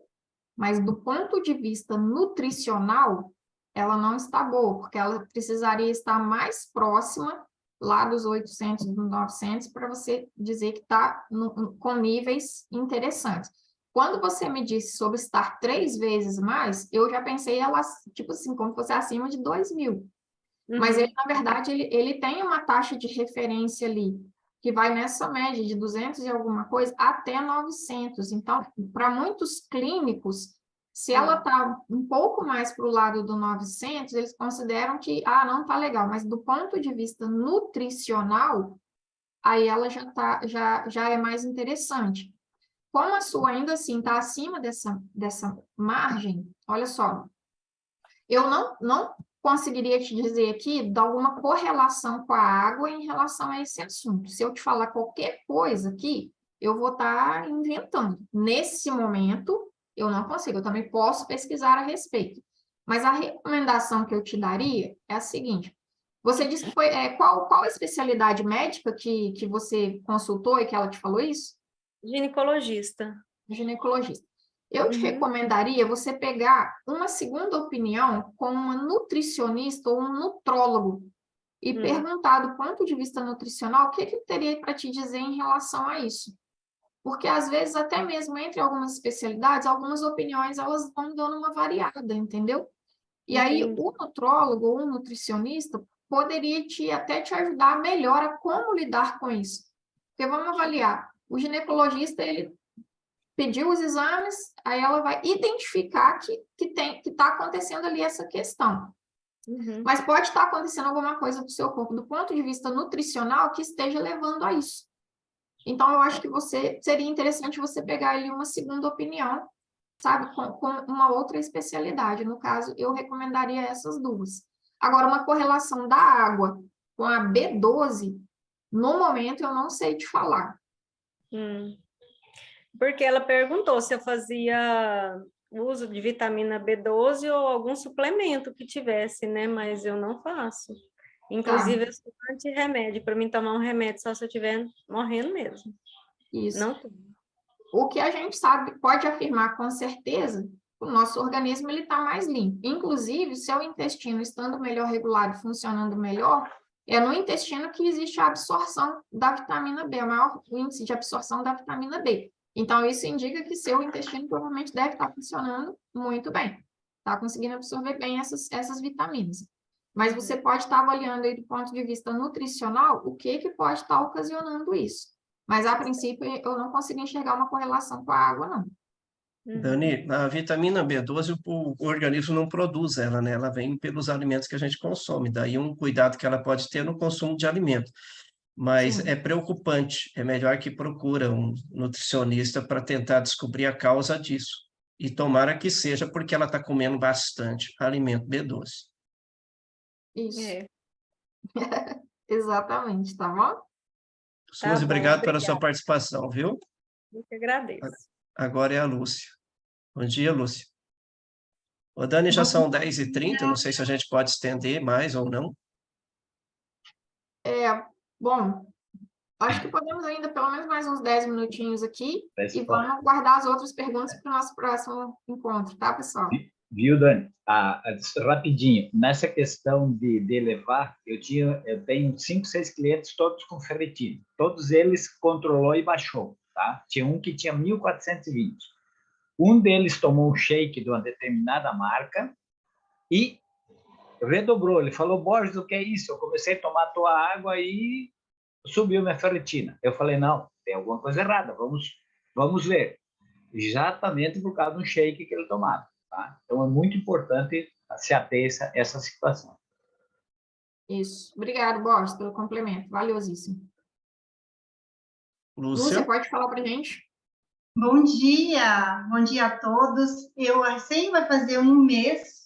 mas do ponto de vista nutricional, ela não está boa, porque ela precisaria estar mais próxima lá dos 800, dos 900, para você dizer que está com níveis interessantes. Quando você me disse sobre estar 3 vezes mais, eu já pensei ela, tipo assim, como se fosse acima de 2.000. Mas ele, na verdade, ele tem uma taxa de referência ali, que vai nessa média de 200 e alguma coisa até 900. Então, para muitos clínicos, se ela está um pouco mais para o lado do 900, eles consideram que, não está legal, mas do ponto de vista nutricional, aí ela já é mais interessante. Como a sua ainda assim está acima dessa margem, olha só, eu não conseguiria te dizer aqui de alguma correlação com a água em relação a esse assunto. Se eu te falar qualquer coisa aqui, eu vou estar inventando. Nesse momento, eu não consigo, eu também posso pesquisar a respeito. Mas a recomendação que eu te daria é a seguinte: você disse que foi qual a especialidade médica que você consultou e que ela te falou isso? Ginecologista. Ginecologista. Eu te recomendaria você pegar uma segunda opinião com uma nutricionista ou um nutrólogo e perguntar do ponto de vista nutricional o que ele teria para te dizer em relação a isso. Porque, às vezes, até mesmo entre algumas especialidades, algumas opiniões elas vão dando uma variada, entendeu? E aí, o nutrólogo ou o nutricionista poderia até te ajudar melhor a como lidar com isso. Porque vamos avaliar, o ginecologista, ele pediu os exames, aí ela vai identificar que está acontecendo ali essa questão. Mas pode estar acontecendo alguma coisa do seu corpo, do ponto de vista nutricional, que esteja levando a isso. Então, eu acho que seria interessante você pegar ali uma segunda opinião, sabe, com uma outra especialidade. No caso, eu recomendaria essas duas. Agora, uma correlação da água com a B12, no momento, eu não sei te falar. Porque ela perguntou se eu fazia uso de vitamina B12 ou algum suplemento que tivesse, né? Mas eu não faço. Inclusive, eu sou anti-remédio. Para mim, tomar um remédio só se eu estiver morrendo mesmo. Isso. Não tomo. O que a gente sabe, pode afirmar com certeza, o nosso organismo está mais limpo. Inclusive, seu intestino estando melhor regulado, funcionando melhor, é no intestino que existe a absorção da vitamina B, o maior índice de absorção da vitamina B. Então, isso indica que seu intestino provavelmente deve estar funcionando muito bem. Está conseguindo absorver bem essas vitaminas. Mas você pode estar avaliando aí do ponto de vista nutricional o que pode estar ocasionando isso. Mas, a princípio, eu não consigo enxergar uma correlação com a água, não. Dani, a vitamina B12, o organismo não produz ela, né? Ela vem pelos alimentos que a gente consome. Daí um cuidado que ela pode ter no consumo de alimento. Mas Sim. é preocupante. É melhor que procura um nutricionista para tentar descobrir a causa disso. E tomara que seja porque ela está comendo bastante alimento B12. Isso. É. Exatamente, tá bom? Suzy, bom, obrigado pela sua obrigada. participação, viu? Eu que agradeço. Agora é a Lúcia. Bom dia, Lúcia. Ô, Dani, já são 10h30, não sei se a gente pode estender mais ou não. Bom, acho que podemos ainda pelo menos mais uns 10 minutinhos aqui e Pode. vamos guardar as outras perguntas para o nosso próximo encontro, tá, pessoal? Viu, Dani? Rapidinho, nessa questão de levar, eu tenho 5, 6 clientes, todos com ferritina. Todos eles controlou e baixou, tá? Tinha um que tinha 1.420. Um deles tomou um shake de uma determinada marca e redobrou. Ele falou, Borges, o que é isso? Eu comecei a tomar a tua água e subiu minha ferritina. Eu falei, não, tem alguma coisa errada, vamos ver. Exatamente por causa do shake que ele tomava. Tá? Então, é muito importante se ater a essa situação. Isso. Obrigado, Borges, pelo complemento. Valiosíssimo. Lúcia, Lúcia? pode falar para a gente? Bom dia a todos. Assim vai fazer um mês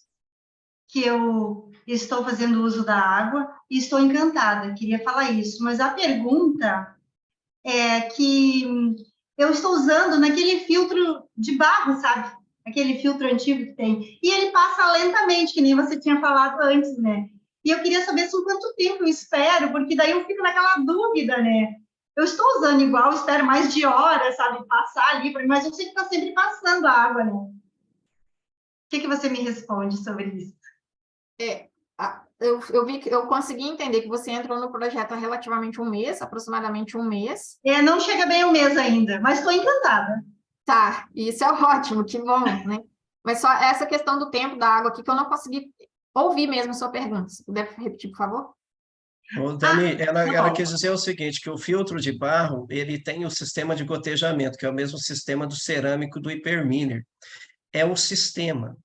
que eu estou fazendo uso da água e estou encantada, queria falar isso. Mas a pergunta é que eu estou usando naquele filtro de barro, sabe? Aquele filtro antigo que tem. E ele passa lentamente, que nem você tinha falado antes, né? E eu queria saber assim, quanto tempo eu espero, porque daí eu fico naquela dúvida, né? Eu estou usando igual, espero mais de horas, sabe? Passar ali, mas eu sei que está sempre passando a água, né? O que você me responde sobre isso? Eu consegui entender que você entrou no projeto há relativamente um mês, aproximadamente um mês. Não chega bem um mês ainda, mas estou encantada. Tá, isso é ótimo, que bom, né? Mas só essa questão do tempo da água aqui que eu não consegui ouvir mesmo a sua pergunta. Se puder repetir, por favor? Ô, Dani, ela quis dizer o seguinte, que o filtro de barro, ele tem o sistema de gotejamento, que é o mesmo sistema do cerâmico do Hyperminer. É o sistema.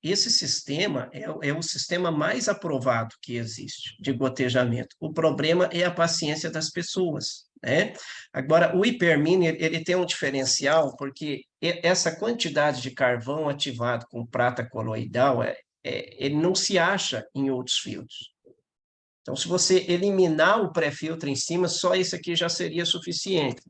Esse sistema é o sistema mais aprovado que existe de gotejamento. O problema é a paciência das pessoas, né? Agora, o Hyperminer, ele tem um diferencial, porque essa quantidade de carvão ativado com prata coloidal, ele não se acha em outros filtros. Então, se você eliminar o pré-filtro em cima, só esse aqui já seria suficiente.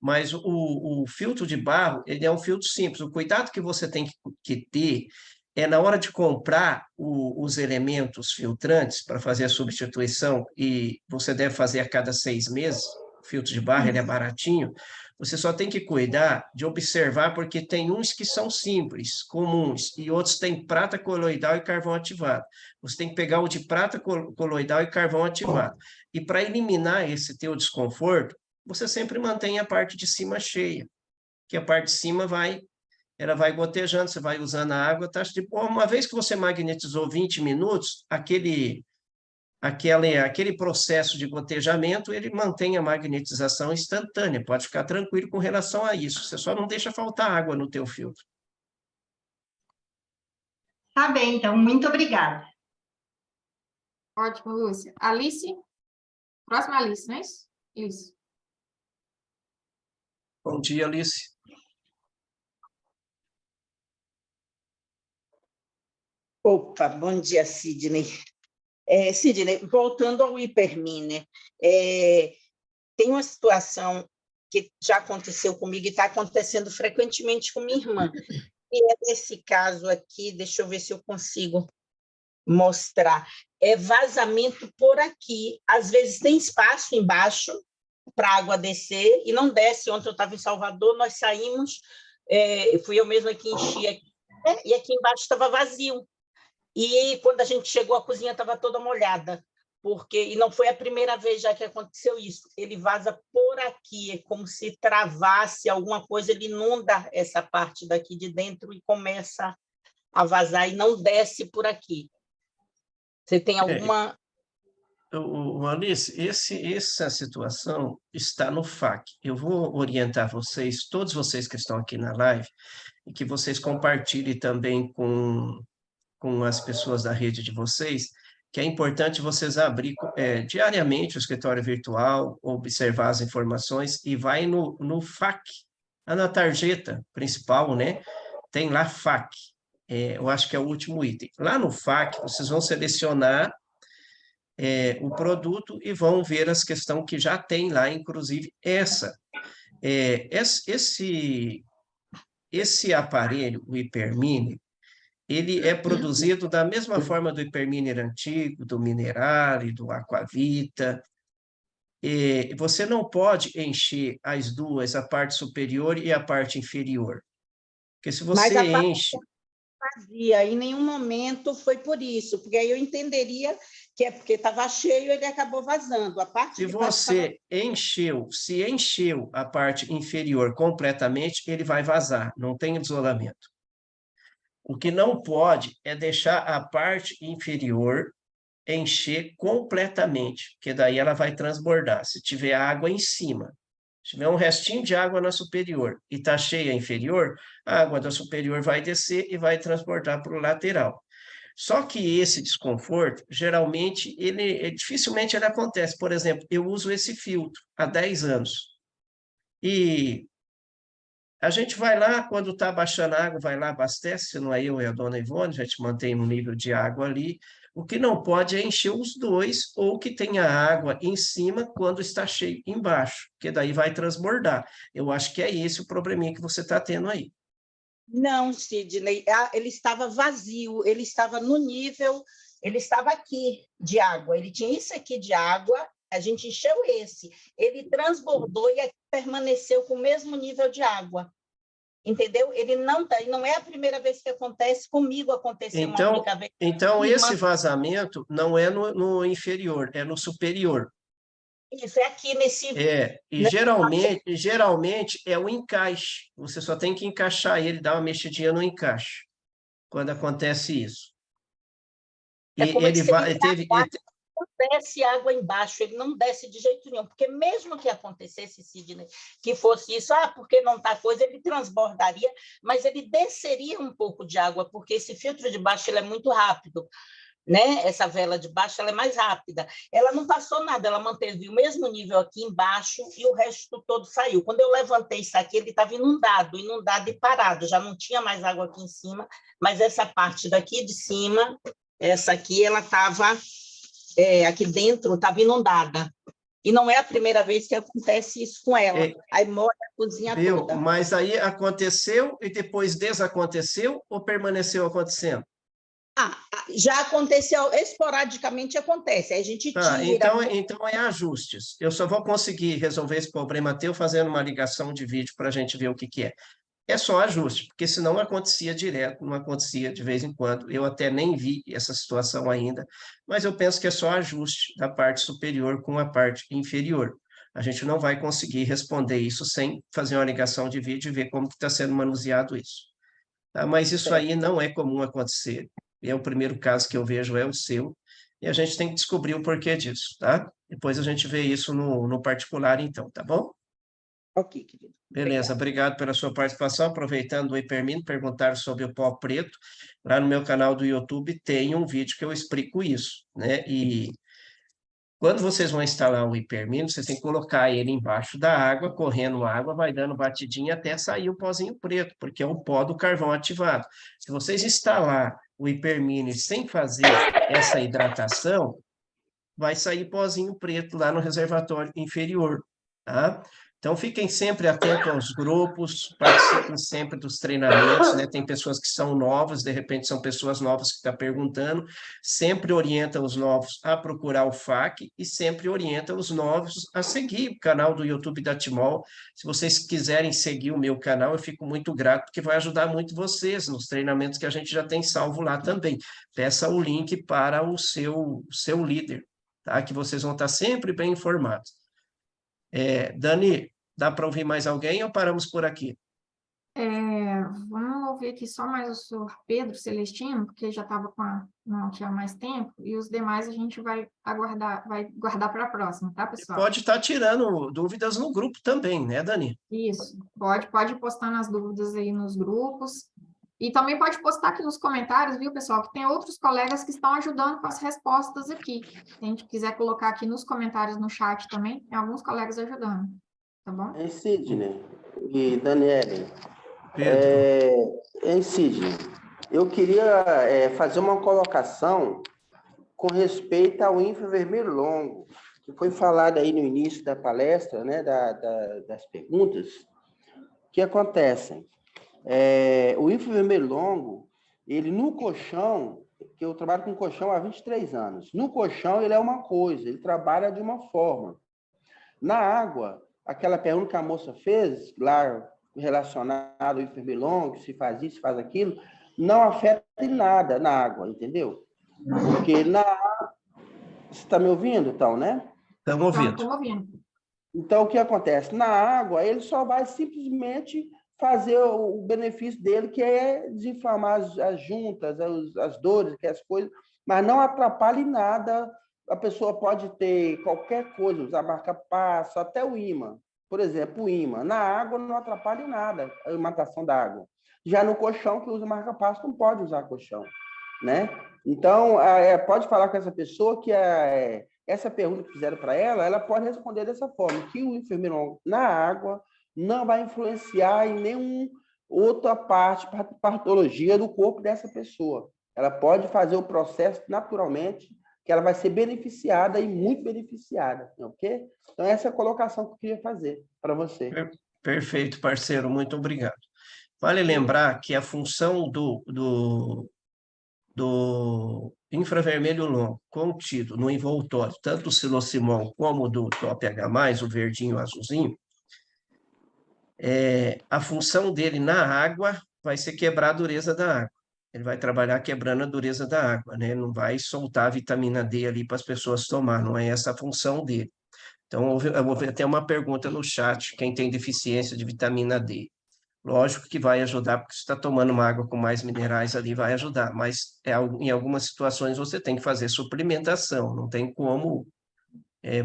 Mas o filtro de barro, ele é um filtro simples. O cuidado que você tem que ter é na hora de comprar os elementos filtrantes para fazer a substituição, e você deve fazer a cada 6 meses, o filtro de barro ele é baratinho, você só tem que cuidar de observar, porque tem uns que são simples, comuns, e outros têm prata coloidal e carvão ativado. Você tem que pegar o de prata coloidal e carvão ativado. E para eliminar esse teu desconforto, você sempre mantém a parte de cima cheia, que a parte de cima ela vai gotejando, você vai usando a água, taxa de... Uma vez que você magnetizou 20 minutos, aquele processo de gotejamento, ele mantém a magnetização instantânea, pode ficar tranquilo com relação a isso, você só não deixa faltar água no teu filtro. Tá bem, então, muito obrigada. Ótimo, Lúcia. Alice? Próxima Alice, não é isso? Isso. Bom dia, Alice. Opa, bom dia, Sidney. Sidney, voltando ao Hyperminer, tem uma situação que já aconteceu comigo e está acontecendo frequentemente com minha irmã. E é nesse caso aqui, deixa eu ver se eu consigo mostrar. É vazamento por aqui. Às vezes tem espaço embaixo para a água descer e não desce. Ontem eu estava em Salvador, nós saímos, fui eu mesma que enchi aqui, e aqui embaixo estava vazio. E quando a gente chegou, a cozinha estava toda molhada. porque, e não foi a primeira vez já que aconteceu isso, ele vaza por aqui, é como se travasse alguma coisa, ele inunda essa parte daqui de dentro e começa a vazar e não desce por aqui. Você tem alguma... Alice, essa situação está no FAQ. Eu vou orientar vocês, todos vocês que estão aqui na live, e que vocês compartilhem também com as pessoas da rede de vocês, que é importante vocês abrir diariamente o escritório virtual, observar as informações e vai no FAQ, lá na tarjeta principal, né? Tem lá FAQ, eu acho que é o último item. Lá no FAQ, vocês vão selecionar o produto e vão ver as questões que já tem lá, inclusive esse aparelho, o Hyperminer, ele é produzido da mesma forma do Hyperminer antigo, do Minerale, do Aquavita. Você não pode encher as duas, a parte superior e a parte inferior. Porque se você enche... Vazia, em nenhum momento foi por isso, porque aí eu entenderia que é porque estava cheio, ele acabou vazando. A parte se você encheu a parte inferior completamente, ele vai vazar, não tem isolamento. O que não pode é deixar a parte inferior encher completamente, porque daí ela vai transbordar. Se tiver água em cima, se tiver um restinho de água na superior e está cheia a inferior, a água da superior vai descer e vai transbordar para o lateral. Só que esse desconforto, geralmente, dificilmente ele acontece. Por exemplo, eu uso esse filtro há 10 anos. E a gente vai lá, quando está baixando a água, vai lá, abastece, se não é eu, é a dona Ivone, a gente mantém um nível de água ali. O que não pode é encher os dois, ou que tenha água em cima quando está cheio embaixo, porque daí vai transbordar. Eu acho que é esse o probleminha que você está tendo aí. Não, Sidney, ele estava vazio, ele estava no nível, ele estava aqui de água, ele tinha isso aqui de água, a gente encheu esse, ele transbordou e permaneceu com o mesmo nível de água, entendeu? Ele não é a primeira vez que acontece, comigo aconteceu uma única vez. Então, esse vazamento não é no inferior, é no superior. Isso, é aqui nesse... E geralmente é o encaixe. Você só tem que encaixar ele, dar uma mexidinha no encaixe, quando acontece isso. E ele vai... Desce água embaixo, ele não desce de jeito nenhum, porque mesmo que acontecesse, Sidney, que fosse isso, porque não está coisa, ele transbordaria, mas ele desceria um pouco de água, porque esse filtro de baixo ele é muito rápido. Né? Essa vela de baixo ela é mais rápida. Ela não passou nada, ela manteve o mesmo nível aqui embaixo e o resto todo saiu. Quando eu levantei isso aqui, ele estava inundado e parado, já não tinha mais água aqui em cima, mas essa parte daqui de cima, essa aqui, ela estava aqui dentro, estava inundada. E não é a primeira vez que acontece isso com ela. Aí molha a cozinha toda. Mas aí aconteceu e depois desaconteceu ou permaneceu acontecendo? Já aconteceu, esporadicamente acontece, aí a gente tira... Então é ajustes. Eu só vou conseguir resolver esse problema teu fazendo uma ligação de vídeo para a gente ver o que é. É só ajuste, porque senão acontecia direto, não acontecia de vez em quando. Eu até nem vi essa situação ainda, mas eu penso que é só ajuste da parte superior com a parte inferior. A gente não vai conseguir responder isso sem fazer uma ligação de vídeo e ver como está sendo manuseado isso. Tá? Mas isso aí não é comum acontecer. O primeiro caso que eu vejo é o seu, e a gente tem que descobrir o porquê disso, tá? Depois a gente vê isso no particular, então, tá bom? Ok, querido. Beleza, obrigado pela sua participação. Aproveitando o Hyperminer, perguntaram sobre o pó preto. Lá no meu canal do YouTube tem um vídeo que eu explico isso, né? E quando vocês vão instalar o Hyperminer, vocês têm que colocar ele embaixo da água, correndo água, vai dando batidinha até sair o pozinho preto, porque é o pó do carvão ativado. Se vocês instalar o Hyperminer sem fazer essa hidratação, vai sair pozinho preto lá no reservatório inferior, tá? Então, fiquem sempre atentos aos grupos, participem sempre dos treinamentos, né? Tem pessoas que são novas, de repente são pessoas novas que estão perguntando, sempre orienta os novos a procurar o FAQ e sempre orienta os novos a seguir o canal do YouTube da Timol. Se vocês quiserem seguir o meu canal, eu fico muito grato, porque vai ajudar muito vocês nos treinamentos que a gente já tem salvo lá também. Peça o link para o seu líder, tá? Que vocês vão estar sempre bem informados. Dani, dá para ouvir mais alguém ou paramos por aqui? Vamos ouvir aqui só mais o senhor Pedro Celestino, porque já estava não tinha mais tempo, e os demais a gente vai guardar para a próxima, tá, pessoal? Pode estar tirando dúvidas no grupo também, né, Dani? Isso, pode postar nas dúvidas aí nos grupos, e também pode postar aqui nos comentários, viu, pessoal, que tem outros colegas que estão ajudando com as respostas aqui. Se a gente quiser colocar aqui nos comentários no chat também, tem alguns colegas ajudando, tá bom? Sidney e Daniele, Sidney, eu queria fazer uma colocação com respeito ao infravermelho longo, que foi falado aí no início da palestra, né, das perguntas. O que acontece? O infravermelho longo, ele no colchão, que eu trabalho com colchão há 23 anos, no colchão ele é uma coisa, ele trabalha de uma forma. Na água, aquela pergunta que a moça fez, lá, relacionado ao infravermelho longo, se faz isso, se faz aquilo, não afeta em nada na água, entendeu? Porque na água... Você está me ouvindo, então, né? Estamos ouvindo. Estamos ouvindo. Então, o que acontece? Na água, ele só vai simplesmente fazer o benefício dele, que é desinflamar as juntas, as dores, que as coisas, mas não atrapalha em nada. A pessoa pode ter qualquer coisa, usar marca-passo, até o ímã. Por exemplo, o ímã. Na água não atrapalha em nada a imatação da água. Já no colchão, que usa marca-passo, não pode usar colchão, né? Então, pode falar com essa pessoa que essa pergunta que fizeram para ela pode responder dessa forma, que o infravermelho na água não vai influenciar em nenhuma outra parte, patologia do corpo dessa pessoa. Ela pode fazer o processo naturalmente, que ela vai ser beneficiada e muito beneficiada, ok? Então, essa é a colocação que eu queria fazer para você. Perfeito, parceiro, muito obrigado. Vale lembrar que a função do infravermelho longo contido no envoltório, tanto do Silocimol como do Top H+, o verdinho, o azulzinho, a função dele na água vai ser quebrar a dureza da água. Ele vai trabalhar quebrando a dureza da água, né? Não vai soltar a vitamina D ali para as pessoas tomar, não é essa a função dele. Então, eu vou ver até uma pergunta no chat, quem tem deficiência de vitamina D. Lógico que vai ajudar, porque se está tomando uma água com mais minerais ali, vai ajudar, mas em algumas situações você tem que fazer suplementação, não tem como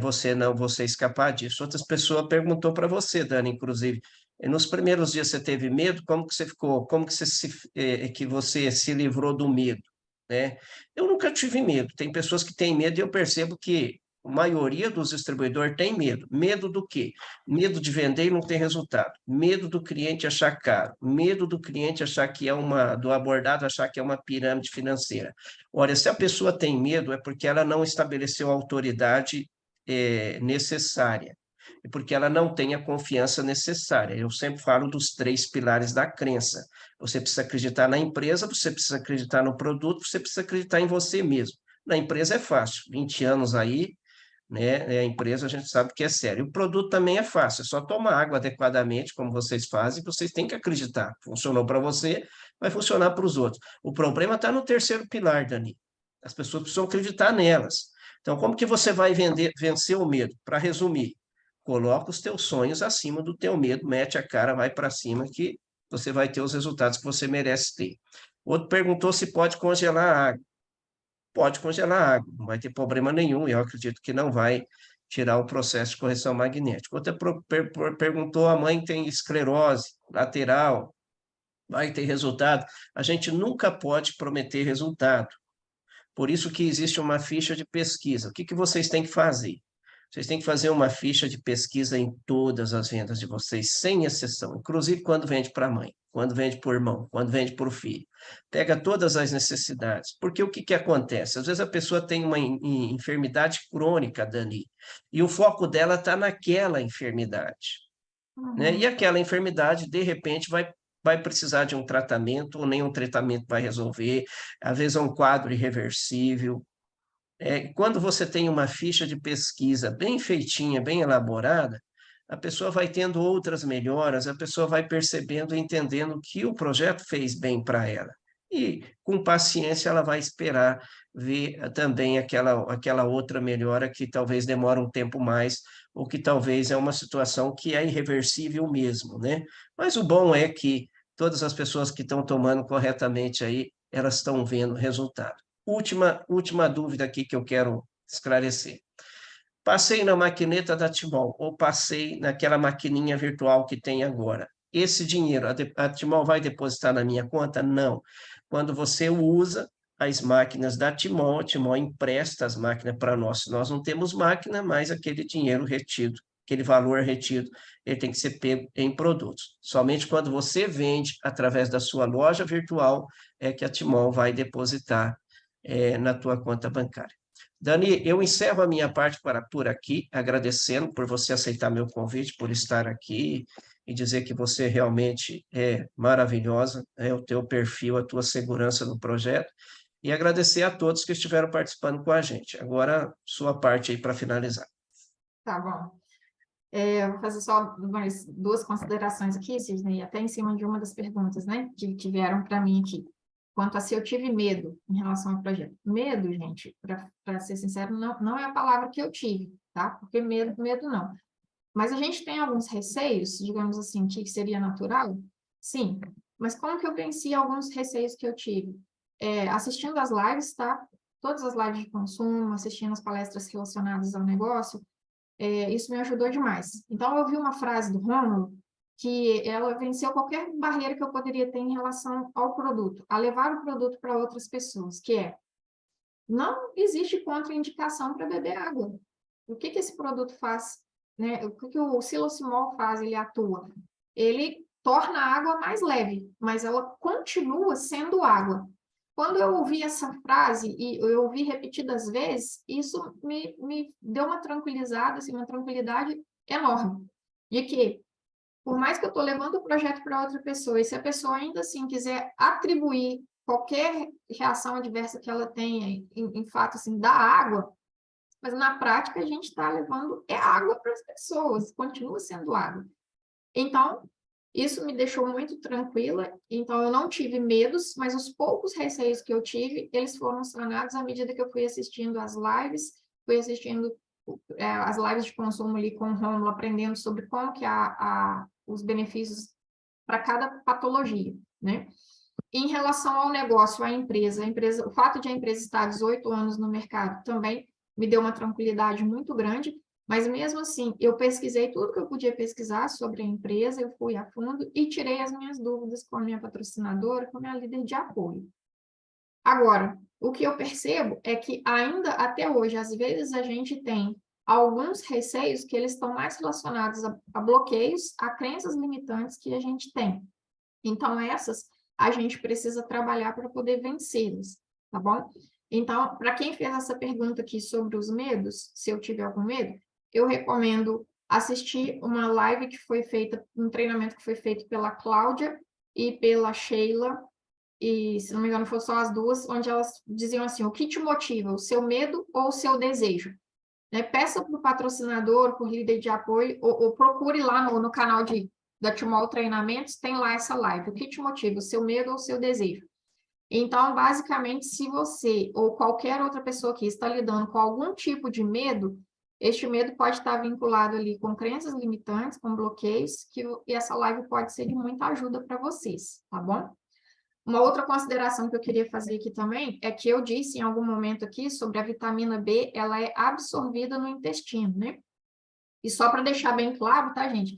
você escapar disso. Outras pessoas perguntou para você, Dani, inclusive, nos primeiros dias você teve medo? Como que você ficou? Como que você se livrou do medo, né? Eu nunca tive medo. Tem pessoas que têm medo e eu percebo que a maioria dos distribuidores tem medo. Medo do quê? Medo de vender e não ter resultado. Medo do cliente achar caro. Medo do cliente achar que do abordado achar que é uma pirâmide financeira. Olha, se a pessoa tem medo, é porque ela não estabeleceu a autoridade necessária. E porque ela não tem a confiança necessária. Eu sempre falo dos 3 pilares da crença. Você precisa acreditar na empresa, você precisa acreditar no produto, você precisa acreditar em você mesmo. Na empresa é fácil, 20 anos aí, né? A empresa a gente sabe que é sério. O produto também é fácil, é só tomar água adequadamente, como vocês fazem, vocês têm que acreditar. Funcionou para você, vai funcionar para os outros. O problema está no 3º pilar, Dani. As pessoas precisam acreditar nelas. Então, como que você vai vencer o medo? Para resumir, coloca os teus sonhos acima do teu medo, mete a cara, vai para cima, que você vai ter os resultados que você merece ter. Outro perguntou se pode congelar a água. Pode congelar a água, não vai ter problema nenhum, e eu acredito que não vai tirar o processo de correção magnética. Outra perguntou, a mãe tem esclerose lateral, vai ter resultado? A gente nunca pode prometer resultado. Por isso que existe uma ficha de pesquisa. O que vocês têm que fazer? Vocês têm que fazer uma ficha de pesquisa em todas as vendas de vocês, sem exceção, inclusive quando vende para a mãe, quando vende para o irmão, quando vende para o filho. Pega todas as necessidades, porque o que acontece? Às vezes a pessoa tem uma enfermidade crônica, Dani, e o foco dela está naquela enfermidade, né? E aquela enfermidade, de repente, vai precisar de um tratamento, ou nenhum tratamento vai resolver, às vezes é um quadro irreversível. Quando você tem uma ficha de pesquisa bem feitinha, bem elaborada, a pessoa vai tendo outras melhoras, a pessoa vai percebendo e entendendo que o projeto fez bem para ela. e com paciência ela vai esperar ver também aquela outra melhora que talvez demore um tempo mais, ou que talvez é uma situação que é irreversível mesmo, né? Mas o bom é que todas as pessoas que estão tomando corretamente aí, elas estão vendo resultado. Última dúvida aqui que eu quero esclarecer. Passei na maquineta da Timol, ou passei naquela maquininha virtual que tem agora. Esse dinheiro, a Timol vai depositar na minha conta? Não. Quando você usa as máquinas da Timol, a Timol empresta as máquinas para nós. Nós não temos máquina, mas aquele dinheiro retido, aquele valor retido, ele tem que ser pego em produtos. Somente quando você vende através da sua loja virtual é que a Timol vai depositar na tua conta bancária. Dani, eu encerro a minha parte por aqui, agradecendo por você aceitar meu convite, por estar aqui e dizer que você realmente é maravilhosa, o teu perfil, a tua segurança no projeto, e agradecer a todos que estiveram participando com a gente. Agora, sua parte aí para finalizar. Tá bom. Vou fazer só mais 2 considerações aqui, Sidney, até em cima de uma das perguntas, né, que vieram para mim aqui. Quanto a se eu tive medo em relação ao projeto. Medo, gente, para ser sincero, não é a palavra que eu tive, tá? Porque medo não. Mas a gente tem alguns receios, digamos assim, que seria natural? Sim. Mas como que eu venci alguns receios que eu tive? Assistindo as lives, tá? Todas as lives de consumo, assistindo as palestras relacionadas ao negócio, isso me ajudou demais. Então, eu vi uma frase do Rômulo, que ela venceu qualquer barreira que eu poderia ter em relação ao produto, a levar o produto para outras pessoas, que é, não existe contraindicação para beber água. O que esse produto faz? Né? O que o Silosimol faz? Ele atua? Ele torna a água mais leve, mas ela continua sendo água. Quando eu ouvi essa frase, e eu ouvi repetidas vezes, isso me deu uma tranquilizada, assim, uma tranquilidade enorme, de que, por mais que eu estou levando o projeto para outra pessoa, e se a pessoa ainda assim quiser atribuir qualquer reação adversa que ela tenha em fato assim, da água, mas na prática a gente está levando água para as pessoas, continua sendo água. Então, isso me deixou muito tranquila, então eu não tive medos, mas os poucos receios que eu tive, eles foram sanados à medida que eu fui assistindo as lives, fui assistindo as lives de consumo ali com o Rômulo, aprendendo sobre como que os benefícios para cada patologia, né? Em relação ao negócio, à empresa, o fato de a empresa estar 18 anos no mercado também me deu uma tranquilidade muito grande, mas mesmo assim, eu pesquisei tudo que eu podia pesquisar sobre a empresa, eu fui a fundo e tirei as minhas dúvidas com a minha patrocinadora, com a minha líder de apoio. Agora, o que eu percebo é que ainda até hoje, às vezes a gente tem alguns receios que eles estão mais relacionados a bloqueios, a crenças limitantes que a gente tem. Então, essas a gente precisa trabalhar para poder vencê-las, tá bom? Então, para quem fez essa pergunta aqui sobre os medos, se eu tiver algum medo, eu recomendo assistir uma live que foi feita, um treinamento que foi feito pela Cláudia e pela Sheila, e se não me engano foram só as duas, onde elas diziam assim, o que te motiva, o seu medo ou o seu desejo? Né? Peça para o patrocinador, por líder de apoio, ou procure lá no canal da Timol Treinamentos, tem lá essa live, o que te motiva, o seu medo ou o seu desejo? Então, basicamente, se você ou qualquer outra pessoa que está lidando com algum tipo de medo, este medo pode estar vinculado ali com crenças limitantes, com bloqueios, e essa live pode ser de muita ajuda para vocês, tá bom? Uma outra consideração que eu queria fazer aqui também é que eu disse em algum momento aqui sobre a vitamina B, ela é absorvida no intestino, né? E só para deixar bem claro, tá, gente?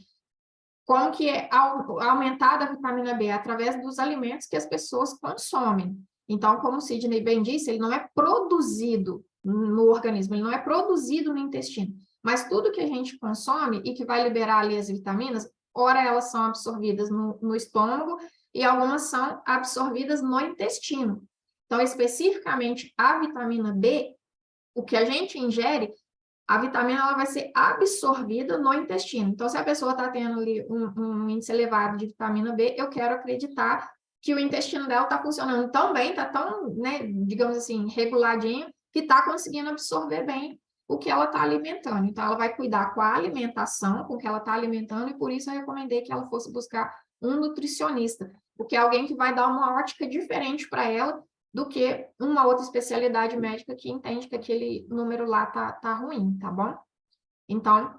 Como que é aumentada a vitamina B? Através dos alimentos que as pessoas consomem. Então, como o Sidney bem disse, ele não é produzido no organismo, ele não é produzido no intestino. Mas tudo que a gente consome e que vai liberar ali as vitaminas, ora elas são absorvidas no estômago e algumas são absorvidas no intestino. Então, especificamente a vitamina B, o que a gente ingere, a vitamina ela vai ser absorvida no intestino. Então, se a pessoa está tendo ali um índice elevado de vitamina B, eu quero acreditar que o intestino dela está funcionando tão bem, está tão, né, digamos assim, reguladinho, que está conseguindo absorver bem o que ela está alimentando. Então, ela vai cuidar com a alimentação, com o que ela está alimentando, e por isso eu recomendei que ela fosse buscar um nutricionista, porque é alguém que vai dar uma ótica diferente para ela do que uma outra especialidade médica que entende que aquele número lá tá ruim, tá bom? Então,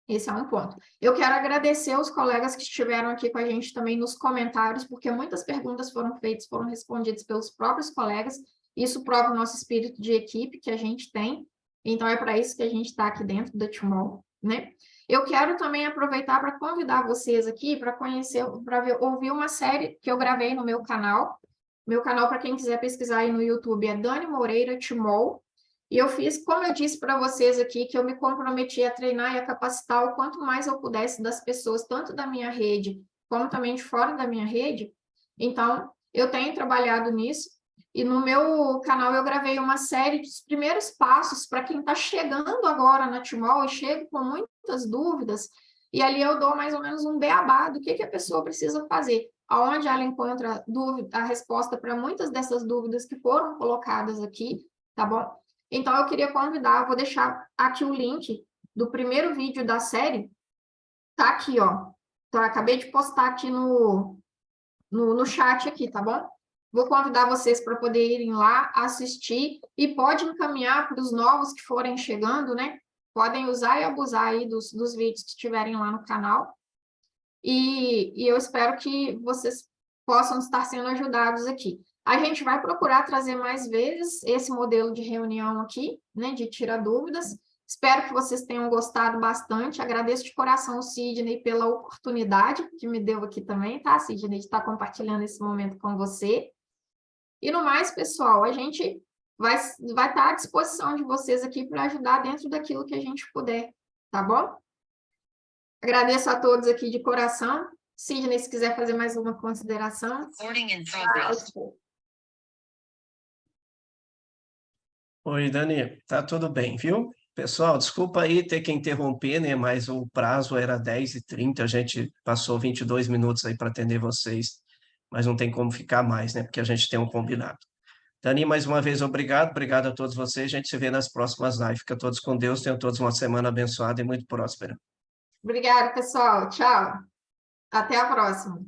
esse é um ponto. Eu quero agradecer os colegas que estiveram aqui com a gente também nos comentários, porque muitas perguntas foram feitas, foram respondidas pelos próprios colegas. Isso prova o nosso espírito de equipe que a gente tem. Então, é para isso que a gente está aqui dentro da Timol, né? Eu quero também aproveitar para convidar vocês aqui para conhecer, para ouvir uma série que eu gravei no meu canal. Meu canal, para quem quiser pesquisar aí no YouTube, é Dani Moreira Timol. E eu fiz, como eu disse para vocês aqui, que eu me comprometi a treinar e a capacitar o quanto mais eu pudesse das pessoas, tanto da minha rede, como também de fora da minha rede. Então, eu tenho trabalhado nisso. E no meu canal eu gravei uma série dos primeiros passos para quem está chegando agora na Timol e chega com muitas dúvidas. E ali eu dou mais ou menos um beabá do que a pessoa precisa fazer, aonde ela encontra a resposta para muitas dessas dúvidas que foram colocadas aqui, tá bom? Então, eu queria convidar, vou deixar aqui o link do primeiro vídeo da série, tá aqui, ó. Então, eu acabei de postar aqui no chat aqui, tá bom? Vou convidar vocês para poder irem lá, assistir, e pode encaminhar para os novos que forem chegando, né? Podem usar e abusar aí dos vídeos que estiverem lá no canal. E eu espero que vocês possam estar sendo ajudados aqui. A gente vai procurar trazer mais vezes esse modelo de reunião aqui, né, de tirar dúvidas. Espero que vocês tenham gostado bastante. Agradeço de coração o Sidney pela oportunidade que me deu aqui também, tá, Sidney, de estar compartilhando esse momento com você. E no mais, pessoal, a gente vai estar à disposição de vocês aqui para ajudar dentro daquilo que a gente puder, tá bom? Agradeço a todos aqui de coração. Sidney, se quiser fazer mais uma consideração. Oi, Dani, tá tudo bem, viu? Pessoal, desculpa aí ter que interromper, né? Mas o prazo era 10h30, a gente passou 22 minutos aí para atender vocês, mas não tem como ficar mais, né? Porque a gente tem um combinado. Dani, mais uma vez, obrigado a todos vocês. A gente se vê nas próximas lives. Fica todos com Deus, tenham todos uma semana abençoada e muito próspera. Obrigada, pessoal. Tchau. Até a próxima.